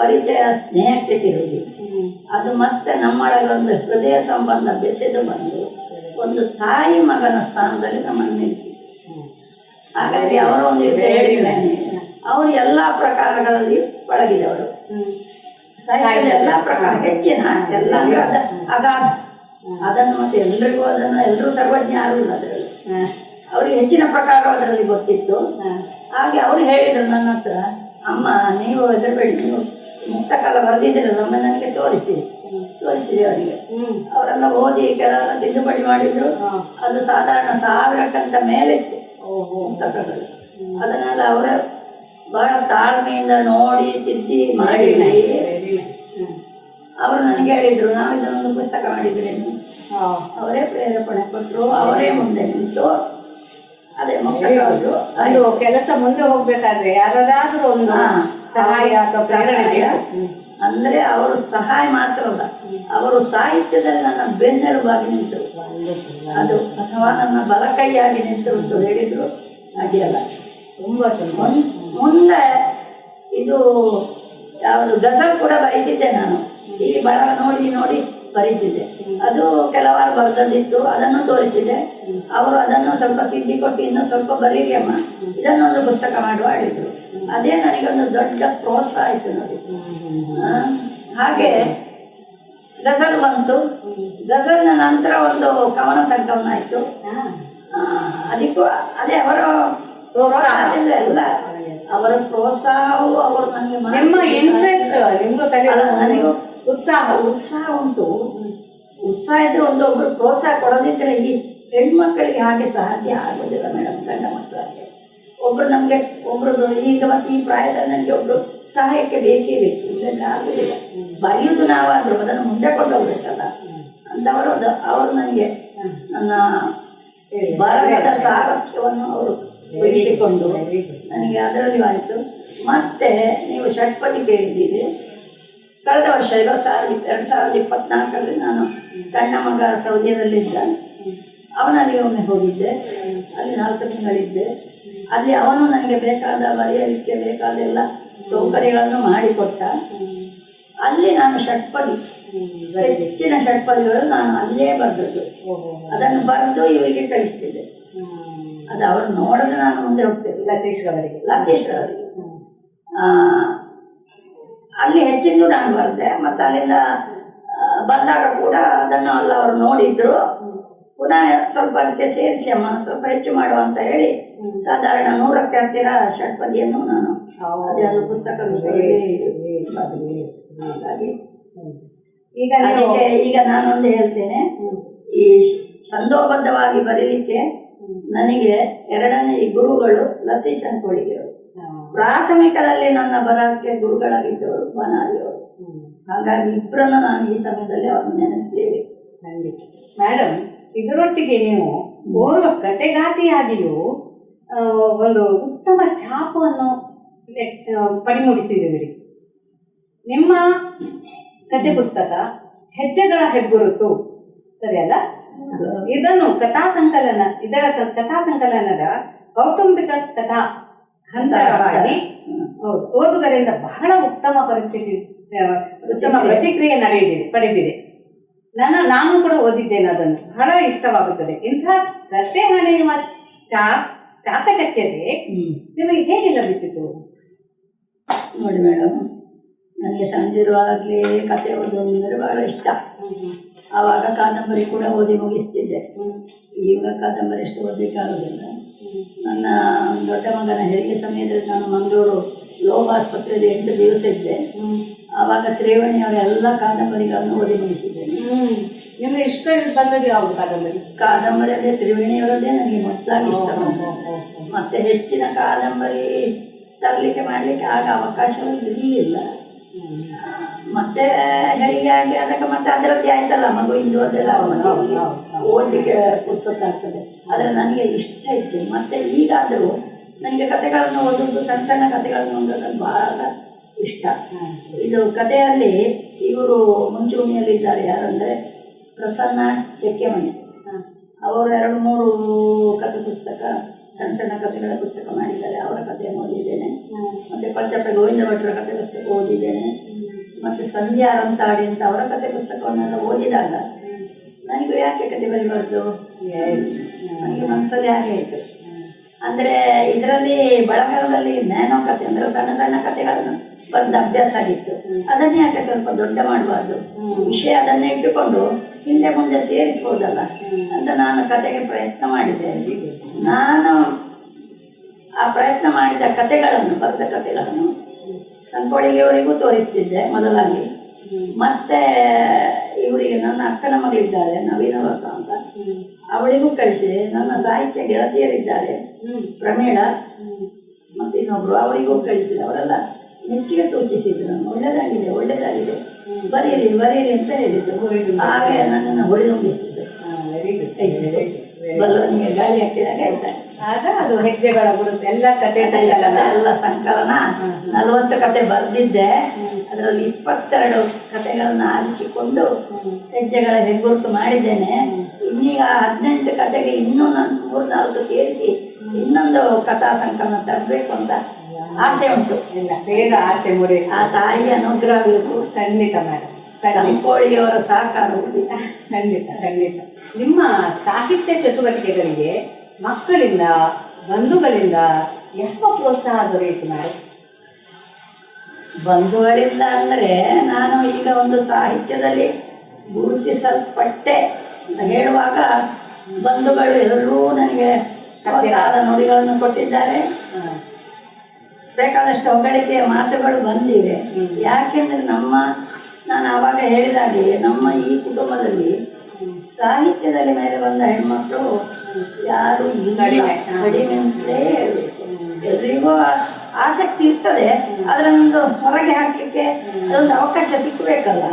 ಪರಿಚಯ ಸ್ನೇಹಕ್ಕೆ ತಿರುಗಿ ಅದು ಮತ್ತೆ ನಮ್ಮೊಳಗೊಂದು ಹೃದಯ ಸಂಬಂಧ ಬೆಸೆದು ಬಂದು ಒಂದು ತಾಯಿ ಮಗನ ಸ್ಥಾನದಲ್ಲಿ ನಮ್ಮನ್ನು ನಿಲ್ಲಿಸಿ. ಹಾಗಾಗಿ ಅವರ ಒಂದು ವಿಷಯ ಹೇಳಿದ್ದೇನೆ, ಅವರು ಎಲ್ಲ ಪ್ರಕಾರಗಳಲ್ಲಿ ಪಳಗಿದವರು. ಸಾಹಿತ್ಯದ ಎಲ್ಲ ಪ್ರಕಾರ ಹೆಚ್ಚಿನ ಎಲ್ಲ ಅಗಾಧ. ಅದನ್ನು ಮತ್ತೆ ಎಲ್ರಿಗೂ ಎಲ್ಲರೂ ಸರ್ವಜ್ಞ ಯಾರಿಲ್ಲ ಅದರಲ್ಲಿ. ಅವ್ರಿಗೆ ಹೆಚ್ಚಿನ ಪ್ರಕಾರ ಅದರಲ್ಲಿ ಗೊತ್ತಿತ್ತು. ಹಾಗೆ ಅವರು ಹೇಳಿದರು ನನ್ನ ಹತ್ರ, ಅಮ್ಮ ನೀವು ಹೆದರಬೇಡಿ, ನೀವು ಮುಕ್ತಕಾಲ ಬರೆದಿದ್ದೀರಲ್ಲ ಒಮ್ಮೆ ನನಗೆ ತೋರಿಸಿದೆ ಅವರಿಗೆ. ಅವರೆಲ್ಲ ಓದಿ ಕೆಲವೆಲ್ಲ ತಿದ್ದುಪಡಿ ಮಾಡಿದ್ರು. ಅದು ಸಾಧಾರಣ 1000ಕ್ಕಿಂತ ಮೇಲೆ ಇತ್ತು ಮುಕ್ತಕಗಳು. ಅದನ್ನೆಲ್ಲ ಅವರ ಬಹಳ ತಾಳ್ಮೆಯಿಂದ ನೋಡಿ ತಿದ್ದಿ ಮಾಡಿ ಅವರು ನನಗೆ ಹೇಳಿದರು, ನಾವು ಇದನ್ನೊಂದು ಪುಸ್ತಕ ಮಾಡಿದ್ರೇನು. ಅವರೇ ಪ್ರೇರೇಪಣೆ ಕೊಟ್ಟರು, ಅವರೇ ಮುಂದೆ ನಿಂತು ಅದೇ ಮುಕ್ತಕ ಅದು ಕೆಲಸ ಮುಂದೆ ಹೋಗ್ಬೇಕಾದ್ರೆ ಯಾರಾದ್ರೂ ಒಂದು ಸಹಾಯ ಅಥವಾ ಪ್ರೇರಣೆ ಅಂದ್ರೆ ಅವರು ಸಹಾಯ ಮಾತ್ರ ಅಲ್ಲ, ಅವರು ಸಾಹಿತ್ಯದಲ್ಲಿ ನನ್ನ ಬೆನ್ನೆಲುಬಾಗಿ ನಿಂತರು. ಅದು ಅಥವಾ ನನ್ನ ಬಲಕೈಯಾಗಿ ನಿಂತರು ಅಂತ ಹೇಳಿದ್ರು ಹಾಗೆಯಲ್ಲ. ತುಂಬಾ ಮುಂದೆ ಇದು ಯಾವುದು ಗಜಲ್ ಕೂಡ ಬರೀತಿದ್ದೆ ನಾನು. ಈ ಬರಹ ನೋಡಿ ಬರೀತಿದ್ದೆ. ಅದು ಕೆಲವಾರು ಬರೆದದ್ದಿತ್ತು, ಅದನ್ನು ತೋರಿಸಿದೆ. ಅವರು ಅದನ್ನು ಸ್ವಲ್ಪ ತಿದ್ದಿಕೊಟ್ಟು ಇನ್ನೂ ಸ್ವಲ್ಪ ಬರೀರಿ ಅಮ್ಮ, ಇದನ್ನೊಂದು ಪುಸ್ತಕ ಮಾಡುವ ಹೇಳಿದ್ರು. ಅದೇ ನನಗೊಂದು ದೊಡ್ಡ ಪ್ರೋತ್ಸಾಹ ಆಯಿತು ನೋಡಿ. ಹಾಗೆ ಗಜಲ್ ಬಂತು. ಗಜಲ್ನ ನಂತರ ಒಂದು ಕವನ ಸಂಕಲನ ಆಯಿತು. ಅದಕ್ಕೂ ಅದೇ ಅವರ ಪ್ರೋತ್ಸಾಹದಿಂದ ಎಲ್ಲ, ಅವರ ಪ್ರೋತ್ಸಾಹವು ಅವರು ನನಗೆ ನನಗೂ ಉತ್ಸಾಹ ಉಂಟು. ಉತ್ಸಾಹ ಇದ್ರೆ ಒಬ್ಬರು ಪ್ರೋತ್ಸಾಹ ಕೊಡೋದಿದ್ರೆ ಈ ಹೆಣ್ಮಕ್ಕಳಿಗೆ ಹಾಗೆ ಸಾಧ್ಯ ಆಗೋದಿಲ್ಲ ಮೇಡಮ್. ಗಂಡ ಮಕ್ಕಳಿಗೆ ಒಬ್ರು ಈಗ ಮತ್ತೆ ಈ ಪ್ರಾಯದಲ್ಲಿ ನನಗೆ ಒಬ್ರು ಸಹಾಯಕ್ಕೆ ಬೇಕೇ ಬೇಕು, ಇಲ್ಲಂದ್ರೆ ಆಗುದಿಲ್ಲ. ಬರೆಯುವುದು ನಾವಾದ್ರು ಅದನ್ನು ಮುಂದೆ ಕೊಂಡೋಗ್ಬೇಕಲ್ಲ ಅಂತವರು ಅವರು ನನಗೆ ನನ್ನ ಬರಹದ ಸಾರಥ್ಯವನ್ನು ಅವರು ವಹಿಸಿಕೊಂಡು ನನಗೆ ಅದರಲ್ಲಿ ಆಯಿತು. ಮತ್ತೆ ನೀವು ಷಟ್ಪದಿ ಕೇಳಿದ್ದೀರಿ. ಕಳೆದ ವರ್ಷ 2024 ನಾನು ಸಣ್ಣ ಮಗ ಸೌದಿಯದಲ್ಲಿದ್ದ, ಅವನಲ್ಲಿ ಒಮ್ಮೆ ಹೋಗಿದ್ದೆ. ಅಲ್ಲಿ 4 ತಿಂಗಳಿದ್ದೆ. ಅಲ್ಲಿ ಅವನು ನನಗೆ ಬೇಕಾದ ಬರೆಯಲಿಕ್ಕೆ ಬೇಕಾದ ಎಲ್ಲ ಸೌಕರ್ಯಗಳನ್ನು ಮಾಡಿಕೊಟ್ಟ. ಅಲ್ಲಿ ನಾನು ಷಟ್ಪದಿ, ಹೆಚ್ಚಿನ ಷಟ್ಪದಿಗಳು ನಾನು ಅಲ್ಲೇ ಬರೆದದ್ದು. ಅದನ್ನು ಬರೆದು ಇವರಿಗೆ ಕಳಿಸ್ತಿದ್ದೆ. ಅದು ಅವರು ನೋಡಿದ್ರೆ ನಾನು ಮುಂದೆ ಹೋಗ್ತೇನೆ. ಲತೀಶ್ ರವರಿಗೆ ಅಲ್ಲಿ ಹೆಚ್ಚಿಂದು ನಾನು ಬರೆದೆ. ಮತ್ತು ಅಲ್ಲಿಂದ ಬಂದಾಗ ಕೂಡ ಅದನ್ನು ಎಲ್ಲ ಅವರು ನೋಡಿದ್ರು. ಪುನಃ ಸ್ವಲ್ಪ ಅದಕ್ಕೆ ಸೇರಿಸಿ ಅಮ್ಮ ಸ್ವಲ್ಪ ಹೆಚ್ಚು ಮಾಡುವ ಅಂತ ಹೇಳಿ ಸಾಧಾರಣ 100ಕ್ಕೆ ಹತ್ತಿರ ಷಟ್ಪದಿಯನ್ನು ನಾನು ಅದೆಲ್ಲ ಪುಸ್ತಕದಲ್ಲಿ ಹಾಗಾಗಿ ಈಗ ನಾನೊಂದು ಹೇಳ್ತೇನೆ. ಈ ಸಂದೋಬದ್ಧವಾಗಿ ಬರೀಲಿಕ್ಕೆ ನನಗೆ 2ನೇ ಗುರುಗಳು ಲತೀಶ್ ಅಂಕೋಳಿಗೆಯವರು. ಪ್ರಾಥಮಿಕದಲ್ಲಿ ನನ್ನ ಬರಹಕ್ಕೆ ಗುರುಗಳಾಗಿದ್ದವರು ಬನಾರಿಯವರು. ಹಾಗಾಗಿ ಇಬ್ಬರನ್ನು ನಾನು ಈ ಸಮಯದಲ್ಲಿ ಅವರನ್ನು ನೆನೆಸಲೇಬೇಕು. ಮೇಡಮ್, ಇದರೊಟ್ಟಿಗೆ ನೀವು ಓರ್ವ ಕಥೆಗಾತಿಯಾಗಿಯೂ ಒಂದು ಉತ್ತಮ ಛಾಪವನ್ನು ಪಡಿಮೂಡಿಸಿರುವಿರಿ. ನಿಮ್ಮ ಕಥೆ ಪುಸ್ತಕ ಹೆಜ್ಜೆಗಳ ಹೆಗ್ಗುರುತು, ಸರಿಯಲ್ಲ? ಇದನ್ನು ಇದರ ಕಥಾ ಸಂಕಲನದ ಕೌಟುಂಬಿಕ ಕಥಾ ಹಂತರವಾಗಿ ಓದುಗರಿಂದ ಬಹಳ ಉತ್ತಮ ಪ್ರತಿಕ್ರಿಯೆ ಪಡೆದಿದೆ. ನಾನು ಕೂಡ ಓದಿದ್ದೇನೆ. ಅದನ್ನು ಬಹಳ ಇಷ್ಟವಾಗುತ್ತದೆ. ಇಂಥ ಕಥೆ ಹಣೆಯುವ ಚಾಕಚಕ್ಯತೆ ನಿಮಗೆ ಹೇಗೆ ಲಭಿಸಿತು? ನೋಡಿ ಮೇಡಮ್, ನನಗೆ ಸಂಜೆರುವಾಗಲೇ ಕತೆ ಓದೋದು ಅಂದರೆ ಬಹಳ ಇಷ್ಟ. ಆವಾಗ ಕಾದಂಬರಿ ಕೂಡ ಓದಿ ಮುಗಿಸ್ತಿದ್ದೆ. ಈಗ ಕಾದಂಬರಿ ಎಷ್ಟು ಓದಲಿಕ್ಕಾಗೋದಿಲ್ಲ. ನನ್ನ ದೊಡ್ಡ ಮಗನ ಹೆರಿಗೆ ಸಮಯದಲ್ಲಿ ನಾನು ಮಂಗಳೂರು ಲೋಹ ಆಸ್ಪತ್ರೆಯಲ್ಲಿ 8 ದಿವಸ ಇದ್ದೆ. ಆವಾಗ ತ್ರಿವೇಣಿಯವರ ಎಲ್ಲ ಕಾದಂಬರಿಗಳನ್ನು ಓದಿ ಮುಗಿಸಿದ್ದೇನೆ. ನಿಮಗೆ ಇಷ್ಟ ಬಂದದ್ದು ಯಾವುದು ಕಾದಂಬರಿಯಲ್ಲಿ ತ್ರಿವೇಣಿಯವರದ್ದೇ ನನಗೆ ಮೊದಲಾಗಿ ಇಷ್ಟ ಬಂತು. ಮತ್ತೆ ಹೆಚ್ಚಿನ ಕಾದಂಬರಿ ತರಲಿಕ್ಕೆ ಮಾಡಲಿಕ್ಕೆ ಆಗ ಅವಕಾಶವೂ ಇರಲಿಲ್ಲ. ಮತ್ತೆ ಹೆರಿಗೆ ಆಗಿ ಅದಕ್ಕೆ ಮತ್ತೆ ಅದರದ್ದೇ ಆಯ್ತಲ್ಲ, ಮಗು ಇಂದು ಅದೆಲ್ಲ ಓದಲಿಕ್ಕೆ ಪುಸ್ತಕಾಗ್ತದೆ. ಆದರೆ ನನಗೆ ಇಷ್ಟ ಇತ್ತು. ಮತ್ತೆ ಈಗಾದರೂ ನನಗೆ ಕಥೆಗಳನ್ನು ಓದೋದು, ಸಣ್ಣ ಸಣ್ಣ ಕಥೆಗಳನ್ನು ಓದೋದು ಬಹಳ ಇಷ್ಟ. ಇದು ಕಥೆಯಲ್ಲಿ ಇವರು ಮುಂಚೂಣಿಯಲ್ಲಿದ್ದಾರೆ. ಯಾರಂದರೆ ಪ್ರಸನ್ನ ಚೆಕ್ಕೆಮಣಿ. ಅವರು 2-3 ಕಥೆ ಪುಸ್ತಕ, ಸಣ್ಣ ಸಣ್ಣ ಕಥೆಗಳ ಪುಸ್ತಕ ಮಾಡಿದ್ದಾರೆ. ಅವರ ಕಥೆಯನ್ನು ಓದಿದ್ದೇನೆ. ಮತ್ತು ಪಂಚಪ್ಪ ಗೋವಿಂದ ಭಟ್ರ ಕಥೆ ಪುಸ್ತಕ ಓದಿದ್ದೇನೆ. ಮತ್ತು ಸಂಧ್ಯಾ ರಂತಾಡಿ ಅಂತ ಅವರ ಕಥೆ ಪುಸ್ತಕವನ್ನೆಲ್ಲ ಓದಿದಾಗ ನನಗೂ ಯಾಕೆ ಕಥೆ ಬರೀಬಾರ್ದು, ನನಗೆ ಮನಸ್ಸಲ್ಲಿ ಹಾಗೆ ಆಯಿತು. ಅಂದರೆ ಇದರಲ್ಲಿ ಬಳಗರದಲ್ಲಿ ನ್ಯಾನೋ ಕಥೆ ಅಂದರೆ ಸಣ್ಣ ಸಣ್ಣ ಕಥೆಗಳನ್ನು ಬರೆದ ಅಭ್ಯಾಸ ಆಗಿತ್ತು. ಅದನ್ನೇ ಯಾಕೆ ಸ್ವಲ್ಪ ದೊಡ್ಡ ಮಾಡಬಾರ್ದು, ವಿಷಯ ಅದನ್ನೇ ಇಟ್ಟುಕೊಂಡು ಹಿಂದೆ ಮುಂದೆ ಸೇರಿಸ್ಬೋದಲ್ಲ ಅಂತ ನಾನು ಕಥೆಗೆ ಪ್ರಯತ್ನ ಮಾಡಿದೆ. ನಾನು ಆ ಪ್ರಯತ್ನ ಮಾಡಿದ ಕಥೆಗಳನ್ನು, ಬರೆದ ಕಥೆಗಳನ್ನು ಸಂಕೋಳಿಗೆಯವರಿಗೂ ತೋರಿಸ್ತಿದ್ದೆ ಮೊದಲಾಗಿ. ಮತ್ತೆ ಇವರಿಗೆ, ನನ್ನ ಅಕ್ಕನ ಮಗಳಿದ್ದಾಳೆ ನವೀನವರ್ತ ಅಂತ, ಅವಳಿಗೂ ಕಳಿಸಿದೆ. ನನ್ನ ಸಾಹಿತ್ಯ ಗೆಳತಿಯರಿದ್ದಾರೆ ಪ್ರಮೀಳ ಮತ್ತು ಇನ್ನೊಬ್ರು, ಅವರಿಗೂ ಕಳಿಸಿದೆ. ಅವರೆಲ್ಲ ಮೆಚ್ಚುಗೆ ಸೂಚಿಸಿದ್ರು. ಒಳ್ಳೆದಾಗಿದೆ ಬರೀರಿ ಅಂತ ಹೇಳಿದ್ರು. ಹಾಗೆ ನನ್ನನ್ನು ಹೊಡೆದೊಂಬಿಸಿದ್ರು. ಬಲ್ಲವನಿಗೆ ಗಾಳಿ ಹಾಕಿದಾಗ ಹೇಳ್ತಾರೆ. ಆಗ ಅದು ಹೆಜ್ಜೆಗಳ ಗುರುತು ಎಲ್ಲ ಕಥೆ ಎಲ್ಲ ಸಂಕಲನ 40 ಕಥೆ ಬರೆದಿದ್ದೆ. ಅದರಲ್ಲಿ 22 ಕಥೆಗಳನ್ನ ಆರಿಸಿಕೊಂಡು ಹೆಜ್ಜೆಗಳ ಹೆಗ್ಗುರುತು ಮಾಡಿದ್ದೇನೆ. ಇನ್ನೀಗ 18 ಕಥೆಗೆ ಇನ್ನೂ ನಾನು 3-4 ಸೇರಿಸಿ ಇನ್ನೊಂದು ಕಥಾ ಸಂಕಲನ ತರಬೇಕು ಅಂತ ಆಸೆ ಉಂಟು. ಬೇಗ ಆಸೆ ಮೂಡಿ ಆ ತಾಯಿಯ ಅನುಗ್ರಹ ಬೇಕು. ಖಂಡಿತ ಮೇಡಮ್, ಸಂಕೋಳಿಯವರ ಸಹಕಾರ. ಖಂಡಿತ. ನಿಮ್ಮ ಸಾಹಿತ್ಯ ಚಟುವಟಿಕೆಗಳಿಗೆ ಮಕ್ಕಳಿಂದ, ಬಂಧುಗಳಿಂದ ಯಾವ ಪ್ರೋತ್ಸಾಹ ದೊರೆಯಿತು ಮೇಡಮ್? ಬಂಧುಗಳಿಂದ ಅಂದರೆ, ನಾನು ಈಗ ಒಂದು ಸಾಹಿತ್ಯದಲ್ಲಿ ಗುರುತಿಸಲ್ಪಟ್ಟೆ ಅಂತ ಹೇಳುವಾಗ ಬಂಧುಗಳು ಎಲ್ಲರೂ ನನಗೆ ಪ್ರೋತ್ಸಾಹದ ನುಡಿಗಳನ್ನು ಕೊಟ್ಟಿದ್ದಾರೆ. ಬೇಕಾದಷ್ಟು ಹೊಗಳಿಕೆಯ ಮಾತುಗಳು ಬಂದಿವೆ. ಯಾಕೆಂದರೆ ನಮ್ಮ ನಾನು ಆವಾಗ ಹೇಳಿದಾಗೆ ನಮ್ಮ ಈ ಕುಟುಂಬದಲ್ಲಿ ಸಾಹಿತ್ಯದಲ್ಲಿ ಮೇಲೆ ಬಂದ ಹೆಣ್ಮಕ್ಳು ಯಾರು ಕಡಿಮೆ. ಕಡಿಮೆ ಅಂತಲೇ ಹೇಳ್ಬೇಕು. ಎಲ್ರಿಗೂ ಆಸಕ್ತಿ ಇರ್ತದೆ, ಅದರೊಂದು ಹೊರಗೆ ಹಾಕ್ಲಿಕ್ಕೆ ಅದೊಂದು ಅವಕಾಶ ಸಿಕ್ಕಬೇಕಲ್ಲ.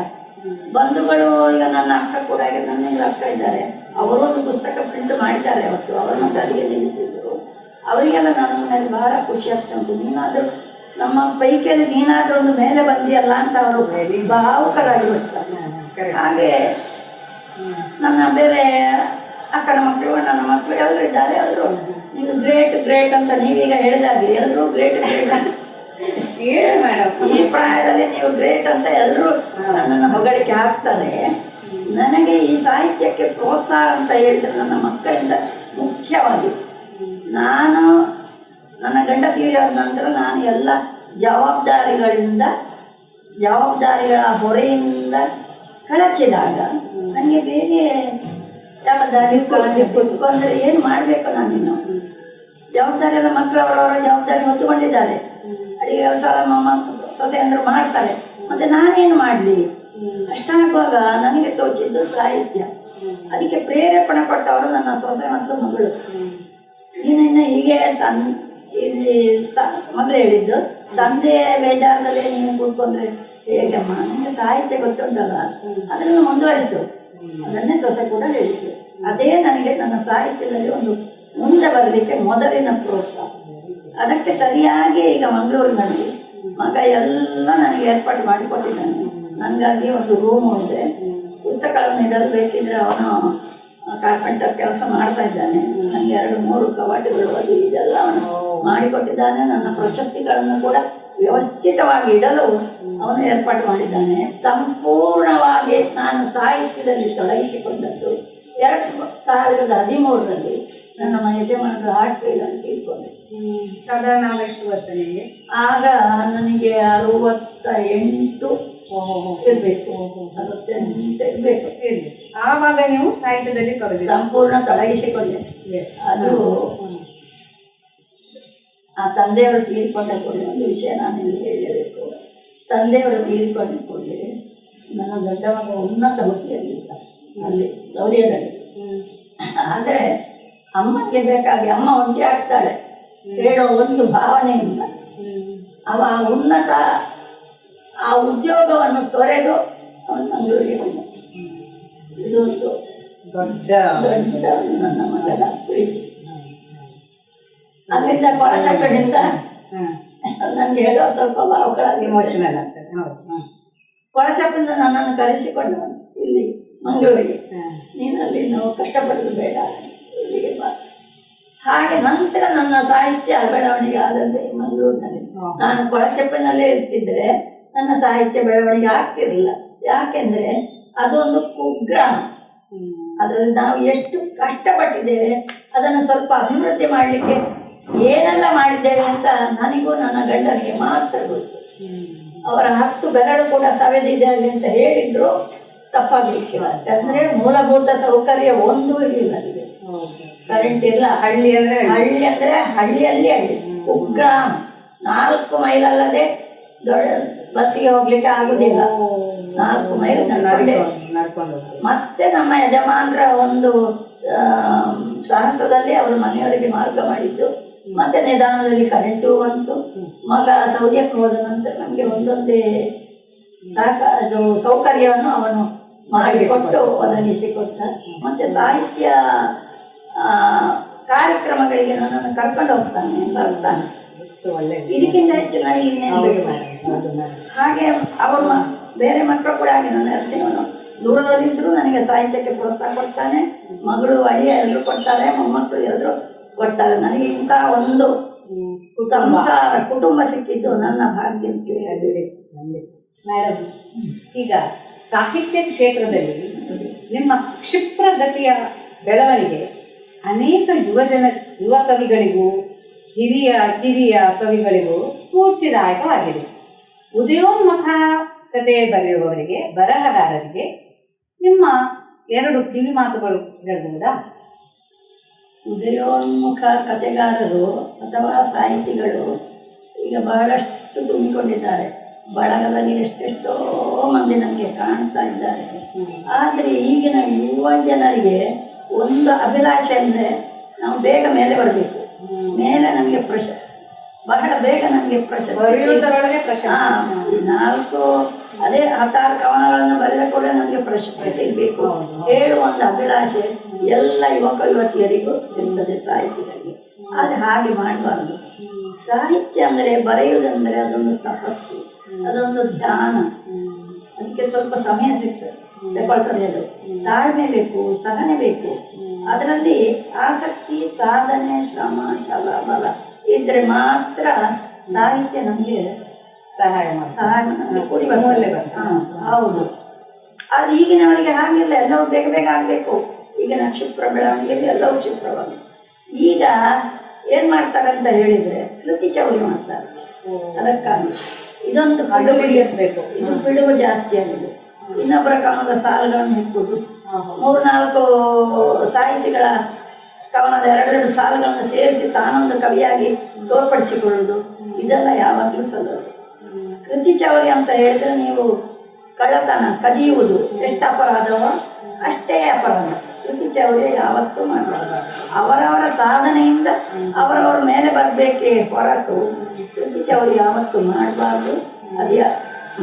ಬಂಧುಗಳು ಈಗ ನನ್ನ ಅಕ್ಕ ಕೂಡ ಈಗ ನನ್ನ ಅಕ್ಕ ಇದ್ದಾರೆ, ಅವರು ಒಂದು ಪುಸ್ತಕ ಪ್ರಿಂಟ್ ಮಾಡಿದ್ದಾರೆ. ಅವತ್ತು ಅವರ ಮತ್ತೆ ಅಲ್ಲಿಗೆ ನಿಲ್ಲಿಸಿದ್ರು. ಅವರಿಗೆಲ್ಲ ನನ್ನ ಮೇಲೆ ಬಹಳ ಖುಷಿ ಆಗ್ತಾ ಉಂಟು. ನೀನಾದರೂ ನಮ್ಮ ಪೈಕಿಯಲ್ಲಿ ನೀನಾದರೂ ಒಂದು ಮೇಲೆ ಬಂದಿಯಲ್ಲ ಅಂತ ಅವರು ಭಾವುಕರಾಗಿ ಬಿಡ್ತಾರೆ. ಹಾಗೆ ನನ್ನ ಬೇರೆ ಅಕ್ಕನ ಮಕ್ಕಳು ನನ್ನ ಮಕ್ಕಳು ಎಲ್ಲರೂ ಇದ್ದಾರೆ. ಎಲ್ಲರೂ ನೀವು ಗ್ರೇಟ್ ಗ್ರೇಟ್ ಅಂತ ನೀವೀಗ ಹೇಳಿದಾಗೆ ಎಲ್ಲರೂ ಗ್ರೇಟ್ ಗ್ರೇಟ್ ಅಂತ ಈ ಪ್ರಾಯದಲ್ಲಿ ನೀವು ಗ್ರೇಟ್ ಅಂತ ಎಲ್ಲರೂ ನನ್ನನ್ನು ಹೊಗಳಿಕೆ ಹಾಕ್ತಾರೆ. ನನಗೆ ಈ ಸಾಹಿತ್ಯಕ್ಕೆ ಪ್ರೋತ್ಸಾಹ ಅಂತ ಹೇಳಿದ್ರೆ ನನ್ನ ಮಕ್ಕಳಿಂದ ಮುಖ್ಯವಾಗಿ. ನಾನು ನನ್ನ ಗಂಡ ತೀರಿದ ನಂತರ ನಾನು ಎಲ್ಲ ಜವಾಬ್ದಾರಿಗಳ ಹೊರೆಯಿಂದ ಕಳಚಿದಾಗ ನನಗೆ ಬೇರೆ ಯಾವ ದಾರಿ ಅಂದರೆ ಏನು ಮಾಡಬೇಕು. ನಾನಿನ್ನು ಜವಾಬ್ದಾರಿ ಎಲ್ಲ ಮಕ್ಕಳು ಅವರವರ ಜವಾಬ್ದಾರಿ ಹೊತ್ತುಕೊಂಡಿದ್ದಾರೆ. ಅಡಿಗೆ ಕೆಲಸ ನಮ್ಮ ಸೊಸೆಯಂದ್ರು ಮಾಡ್ತಾರೆ, ಮತ್ತೆ ನಾನೇನು ಮಾಡಲಿ? ಅಷ್ಟಾಗುವಾಗ ನನಗೆ ತೋಚಿದ್ದು ಸಾಹಿತ್ಯ. ಅದಕ್ಕೆ ಪ್ರೇರೇಪಣೆ ಕೊಟ್ಟವರು ನನ್ನ ಸೊಸೆ ಮತ್ತು ಮಗಳು. ನೀನಿನ್ನು ಹೀಗೆ ಇಲ್ಲಿ ಮೊದಲು ಹೇಳಿದ್ದು, ತಂದೆ ಬೇಜಾರದಲ್ಲೇ ನೀನು ಕೂತ್ಕೊಂಡ್ರೆ ಹೇಗಮ್ಮ, ನನಗೆ ಸಾಹಿತ್ಯ ಗೊತ್ತುಂಟಲ್ಲ ಅದನ್ನು ಮುಂದುವರಿಸು. ಅದನ್ನೇ ಸೊಸೆ ಕೂಡ ಹೇಳಿದ್ದು. ಅದೇ ನನಗೆ ನನ್ನ ಸಾಹಿತ್ಯದಲ್ಲಿ ಒಂದು ಮುಂದೆ ಬರಲಿಕ್ಕೆ ಮೊದಲಿನ ಪ್ರೋತ್ಸಾಹ. ಅದಕ್ಕೆ ಸರಿಯಾಗಿ ಈಗ ಮಂಗಳೂರಿನಲ್ಲಿ ಮಗ ಎಲ್ಲ ನನಗೆ ಏರ್ಪಾಡು ಮಾಡಿಕೊಟ್ಟಿದ್ದಾನೆ. ನನಗಾಗಿ ಒಂದು ರೂಮ್ ಇದೆ, ಪುಸ್ತಕಗಳನ್ನು ಇಡಲು ಬೇಕಿದ್ರೆ ಅವನು ಕಾರ್ಪೆಂಟರ್ ಕೆಲಸ ಮಾಡ್ತಾ ಇದ್ದಾನೆ. ನನಗೆ 2-3 ಕವಾಟಗಳು ಅದು ಇದೆಲ್ಲ ಅವನು ಮಾಡಿಕೊಟ್ಟಿದ್ದಾನೆ. ನನ್ನ ಪ್ರಶಸ್ತಿಗಳನ್ನು ಕೂಡ ವ್ಯವಸ್ಥಿತವಾಗಿ ಇಡಲು ಅವನು ಏರ್ಪಾಡು ಮಾಡಿದ್ದಾನೆ. ಸಂಪೂರ್ಣವಾಗಿ ನಾನು ಸಾಹಿತ್ಯದಲ್ಲಿ ತೊಡಗಿಸಿಕೊಂಡದ್ದು 2013ರಲ್ಲಿ ನನ್ನ ಯಜಮಾನರು ಹಾರ್ಟ್ ಫೇಲ್ ಅಂತ ಇಟ್ಕೊಂಡೆ. ಸಾಧಾರಣ ಎಷ್ಟು ವರ್ಷ ನಿಮಗೆ? ಆಗ ನನಗೆ 68 ಇರಬೇಕು, 68 ಇರಬೇಕು. ಆವಾಗ ನೀವು ಸಾಹಿತ್ಯದಲ್ಲಿ ಸಂಪೂರ್ಣ ತೊಡಗಿಸಿಕೊಂಡೆ. ಅದು ಆ ತಂದೆಯವರು ತೀರ್ಕೊಂಡ ಕೂಡಲೇ ಒಂದು ವಿಷಯ ನಾನು ಇಲ್ಲಿ ಹೇಳಬೇಕು. ತಂದೆಯವರು ತೀರ್ಕೊಂಡ ಕೂಡಲೇ ನನ್ನ ದೊಡ್ಡ ಮಗ ಉನ್ನತ ಹುದ್ದೆಯಲ್ಲಿದ್ದ ಅಲ್ಲಿ ಸೌರ್ಯದಲ್ಲಿ. ಆದರೆ ಅಮ್ಮನಿಗೆ ಬೇಕಾಗಿ ಅಮ್ಮ ಒಂಟಿ ಆಗ್ತಾಳೆ ಹೇಳೋ ಒಂದು ಭಾವನೆಯಿಂದ ಅವ ಉನ್ನತ ಆ ಉದ್ಯೋಗವನ್ನು ತೊರೆದು ಅವನು ಮಂಗಳೂರಿಗೆ ಬಂದ. ಇದು ಒಂದು ದೊಡ್ಡ ನನ್ನ ಮಗನ ಪ್ರೀತಿ. ಅಲ್ಲಿಂದ ಕೊಳಚಕ್ಕದಿಂದ ನನಗೆ ಹೇಳೋ ಸ್ವಲ್ಪ ಭಾವಗಳಾಗಿ ಇಮೋಷನಲ್ ಆಗ್ತದೆ. ಕೊಳಚಪ್ಪಿಂದ ನನ್ನನ್ನು ಕರೆಸಿಕೊಂಡು ಇಲ್ಲಿ ಮಂಗಳೂರಿಗೆ, ನೀನಲ್ಲಿ ನಾವು ಕಷ್ಟಪಡೋದು ಬೇಡ, ಇಲ್ಲಿಗೆ ಬಾ. ಹಾಗೆ ನಂತರ ನನ್ನ ಸಾಹಿತ್ಯ ಬೆಳವಣಿಗೆ ಆದಂತೆ ಮಂಗಳೂರಿನಲ್ಲಿ. ನಾನು ಕೊಳಚಪ್ಪಿನಲ್ಲೇ ಇರ್ತಿದ್ರೆ ನನ್ನ ಸಾಹಿತ್ಯ ಬೆಳವಣಿಗೆ ಆಗ್ತಿರಲಿಲ್ಲ. ಯಾಕೆಂದ್ರೆ ಅದೊಂದು ಕುಗ್ರಾಮ. ಅದರಲ್ಲಿ ನಾವು ಎಷ್ಟು ಕಷ್ಟಪಟ್ಟಿದ್ದೇವೆ, ಅದನ್ನು ಸ್ವಲ್ಪ ಅಭಿವೃದ್ಧಿ ಮಾಡಲಿಕ್ಕೆ ಏನೆಲ್ಲ ಮಾಡಿದ್ದೇವೆ ಅಂತ ನನಗೂ ನನ್ನ ಗಂಡನಿಗೆ ಮಾತ್ರ ಗೊತ್ತು. ಅವರ 10 ಬೆರಳು ಕೂಡ ಸವೆದಿದೆ ಅಲ್ಲಿ ಅಂತ ಹೇಳಿದ್ರು ತಪ್ಪಾಗಲಿಕ್ಕೆ. ಯಾಕಂದ್ರೆ ಮೂಲಭೂತ ಸೌಕರ್ಯ ಒಂದೂ ಇರಲಿಲ್ಲ. ಅಲ್ಲಿಗೆ ಕರೆಂಟ್ ಇಲ್ಲ. ಹಳ್ಳಿಯಲ್ಲಿ ಕುಗ್ರಾಮ 4 ಮೈಲ್ ಅಲ್ಲದೆ ಬಸ್ಸಿಗೆ ಹೋಗ್ಲಿಕ್ಕೆ ಆಗುದಿಲ್ಲ. 4 ಮೈಲ್ ನಡ್ಕೊಂಡು. ಮತ್ತೆ ನಮ್ಮ ಯಜಮಾನರ ಒಂದು ಸಾಹಸದಲ್ಲಿ ಅವರು ಮನೆಯವರಿಗೆ ಮಾರ್ಗ ಮಾಡಿದ್ದು. ಮತ್ತೆ ನಿಧಾನದಲ್ಲಿ ಕರೆಂಟು ಬಂತು. ಮಗ ಸೌದ್ಯಕ್ಕೆ ಹೋದ ನಂತರ ನಮಗೆ ಒಂದೊಂದೇ ಅದು ಸೌಕರ್ಯವನ್ನು ಅವನು ಮಾಡಿಕೊಟ್ಟು ಒದಗಿಸಿಕೊಟ್ಟ. ಮತ್ತೆ ಸಾಹಿತ್ಯ ಕಾರ್ಯಕ್ರಮಗಳಿಗೆ ನನ್ನನ್ನು ಕರ್ಕೊಂಡು ಬರ್ತಾನೆ. ಇದಕ್ಕಿಂತ ಹೆಚ್ಚು ನನಗೆ ಇನ್ನೇನು ಬೇಕು? ಹಾಗೆ ಅವರು ಬೇರೆ ಮಕ್ಕಳು ಕೂಡ ಹಾಗೆ ನನ್ನ ಅರ್ಜಿನವನು ದೂರದಲ್ಲಿದ್ದರೂ ನನಗೆ ಸಾಹಿತ್ಯಕ್ಕೆ ಪ್ರೋತ್ಸಾಹ ಕೊಡ್ತಾನೆ. ಮಗಳು ಅಳಿಯ ಎಲ್ಲರೂ ಕೊಡ್ತಾರೆ, ಮೊಮ್ಮಕ್ಕಳು ಎಲ್ಲರೂ ಕೊಡ್ತಾರೆ. ನನಗೆ ಇಂತಹ ಒಂದು ಕುಟುಂಬ ಸಿಕ್ಕಿದ್ದು ನನ್ನ ಭಾಗ್ಯ ಅಂತ ಹೇಳಿ. ಮೇಡಮ್, ಈಗ ಸಾಹಿತ್ಯ ಕ್ಷೇತ್ರದಲ್ಲಿ ನಿಮ್ಮ ಕ್ಷಿಪ್ರ ಗತಿಯ ಬೆಳವಣಿಗೆ ಅನೇಕ ಯುವ ಕವಿಗಳಿಗೂ ಕಿರಿಯ ಕವಿಗಳಿಗೂ ಸ್ಫೂರ್ತಿದಾಯಕವಾಗಿದೆ. ಉದಯೋನ್ಮುಖ ಕಥೆ ಬರೆಯುವವರಿಗೆ, ಬರಹಗಾರರಿಗೆ ನಿಮ್ಮ 2 ಕಿವಿ ಮಾತುಗಳು ಹೇಳ್ಬೋದಾ? ಉದಯೋನ್ಮುಖ ಕಥೆಗಾರರು ಅಥವಾ ಸಾಹಿತಿಗಳು ಈಗ ಬಹಳಷ್ಟು ತುಂಬಿಕೊಂಡಿದ್ದಾರೆ. ಬಳಗದಲ್ಲಿ ಎಷ್ಟೆಷ್ಟೋ ಮಂದಿ ನನಗೆ ಕಾಣ್ತಾ ಇದ್ದಾರೆ. ಆದರೆ ಈಗಿನ ಯುವ ಜನರಿಗೆ ಒಂದು ಅಭಿಲಾಷೆ ಅಂದರೆ ನಾವು ಬೇಗ ಮೇಲೆ ಬರಬೇಕು, ಮೇಲೆ ನಮಗೆ ಬಹಳ ಬೇಗ ನಮಗೆ ನಾಲ್ಕು ಅದೇ 16 ಕವನಗಳನ್ನು ಬರೆದ ಕೂಡ ನಮಗೆ ಪ್ರಶಸ್ತಿ ಸಿಗಬೇಕು ಹೇಳುವ ಒಂದು ಅಭಿಲಾಷೆ ಎಲ್ಲ ಯುವಕ ಯುವತಿಯರಿಗೂ ಇರ್ತದೆ ಸಾಹಿತ್ಯದಲ್ಲಿ. ಆದರೆ ಹಾಗೆ ಮಾಡಬಾರ್ದು. ಸಾಹಿತ್ಯ ಅಂದರೆ ಬರೆಯುವುದಂದರೆ ಅದೊಂದು ತಪಸ್ಸು, ಅದೊಂದು ಧ್ಯಾನ. ಅದಕ್ಕೆ ಸ್ವಲ್ಪ ಸಮಯ ತಗೊಳ್ತದೆ. ಅದು ತಾಳ್ಮೆ ಬೇಕು, ಸಹನೆ ಬೇಕು. ಅದರಲ್ಲಿ ಆಸಕ್ತಿ, ಸಾಧನೆ, ಶ್ರಮ, ಛಲ, ಬಲ ಇದ್ರೆ ಮಾತ್ರ ಸಾಹಿತ್ಯ ನಮಗೆ ಸಹಾಯ ಕೂಡಿ ಹೌದು. ಅದು ಈಗಿನವರಿಗೆ ಹಾಗಿಲ್ಲ, ಎಲ್ಲವೂ ಬೇಗ ಬೇಗ ಆಗಬೇಕು. ಈಗಿನ ಕ್ಷಿಪ್ರ ಬೆಳವಣಿಗೆಯಲ್ಲಿ ಎಲ್ಲವೂ ಕ್ಷಿಪ್ರವಾಗಿ. ಈಗ ಏನ್ ಮಾಡ್ತಾರೆ ಅಂತ ಹೇಳಿದ್ರೆ ಕೃತಿ ಚೌರಿ ಮಾಡ್ತಾರೆ. ಅದಕ್ಕಾಗಿ ಇದೊಂದು ಇದು ಬಿಡುವು ಜಾಸ್ತಿ ಆಗಿದೆ. ಇನ್ನೊಬ್ಬರ ಕವನದ ಸಾಲುಗಳನ್ನು ಹಿಕ್ಕುದು, 3-4 ಸಾಹಿತಿಗಳ ಕವನದ 2 ಸಾಲುಗಳನ್ನು ಸೇರಿಸಿ ತಾನೊಂದು ಕವಿಯಾಗಿ ತೋರ್ಪಡಿಸಿಕೊಳ್ಳುವುದು, ಇದೆಲ್ಲ ಯಾವಾಗಲೂ ಸಲ್ಲದು. ಕೃತಿ ಚೌರಿ ಅಂತ ಹೇಳಿದ್ರೆ ನೀವು ಕಳ್ಳತನ, ಕದಿಯುವುದು ಎಷ್ಟು ಅಪರಾಧವೋ ಅಷ್ಟೇ ಅಪರಾಧ. ಕೃತಿ ಚೌರ್ಯ ಯಾವತ್ತೂ ಮಾಡಬಾರ್ದು. ಅವರವರ ಸಾಧನೆಯಿಂದ ಅವರವರ ಮೇಲೆ ಬರಬೇಕೇ ಹೊರತು ಕೃತಿ ಚೌರ್ಯ ಯಾವತ್ತೂ ಮಾಡಬಾರ್ದು. ಅದು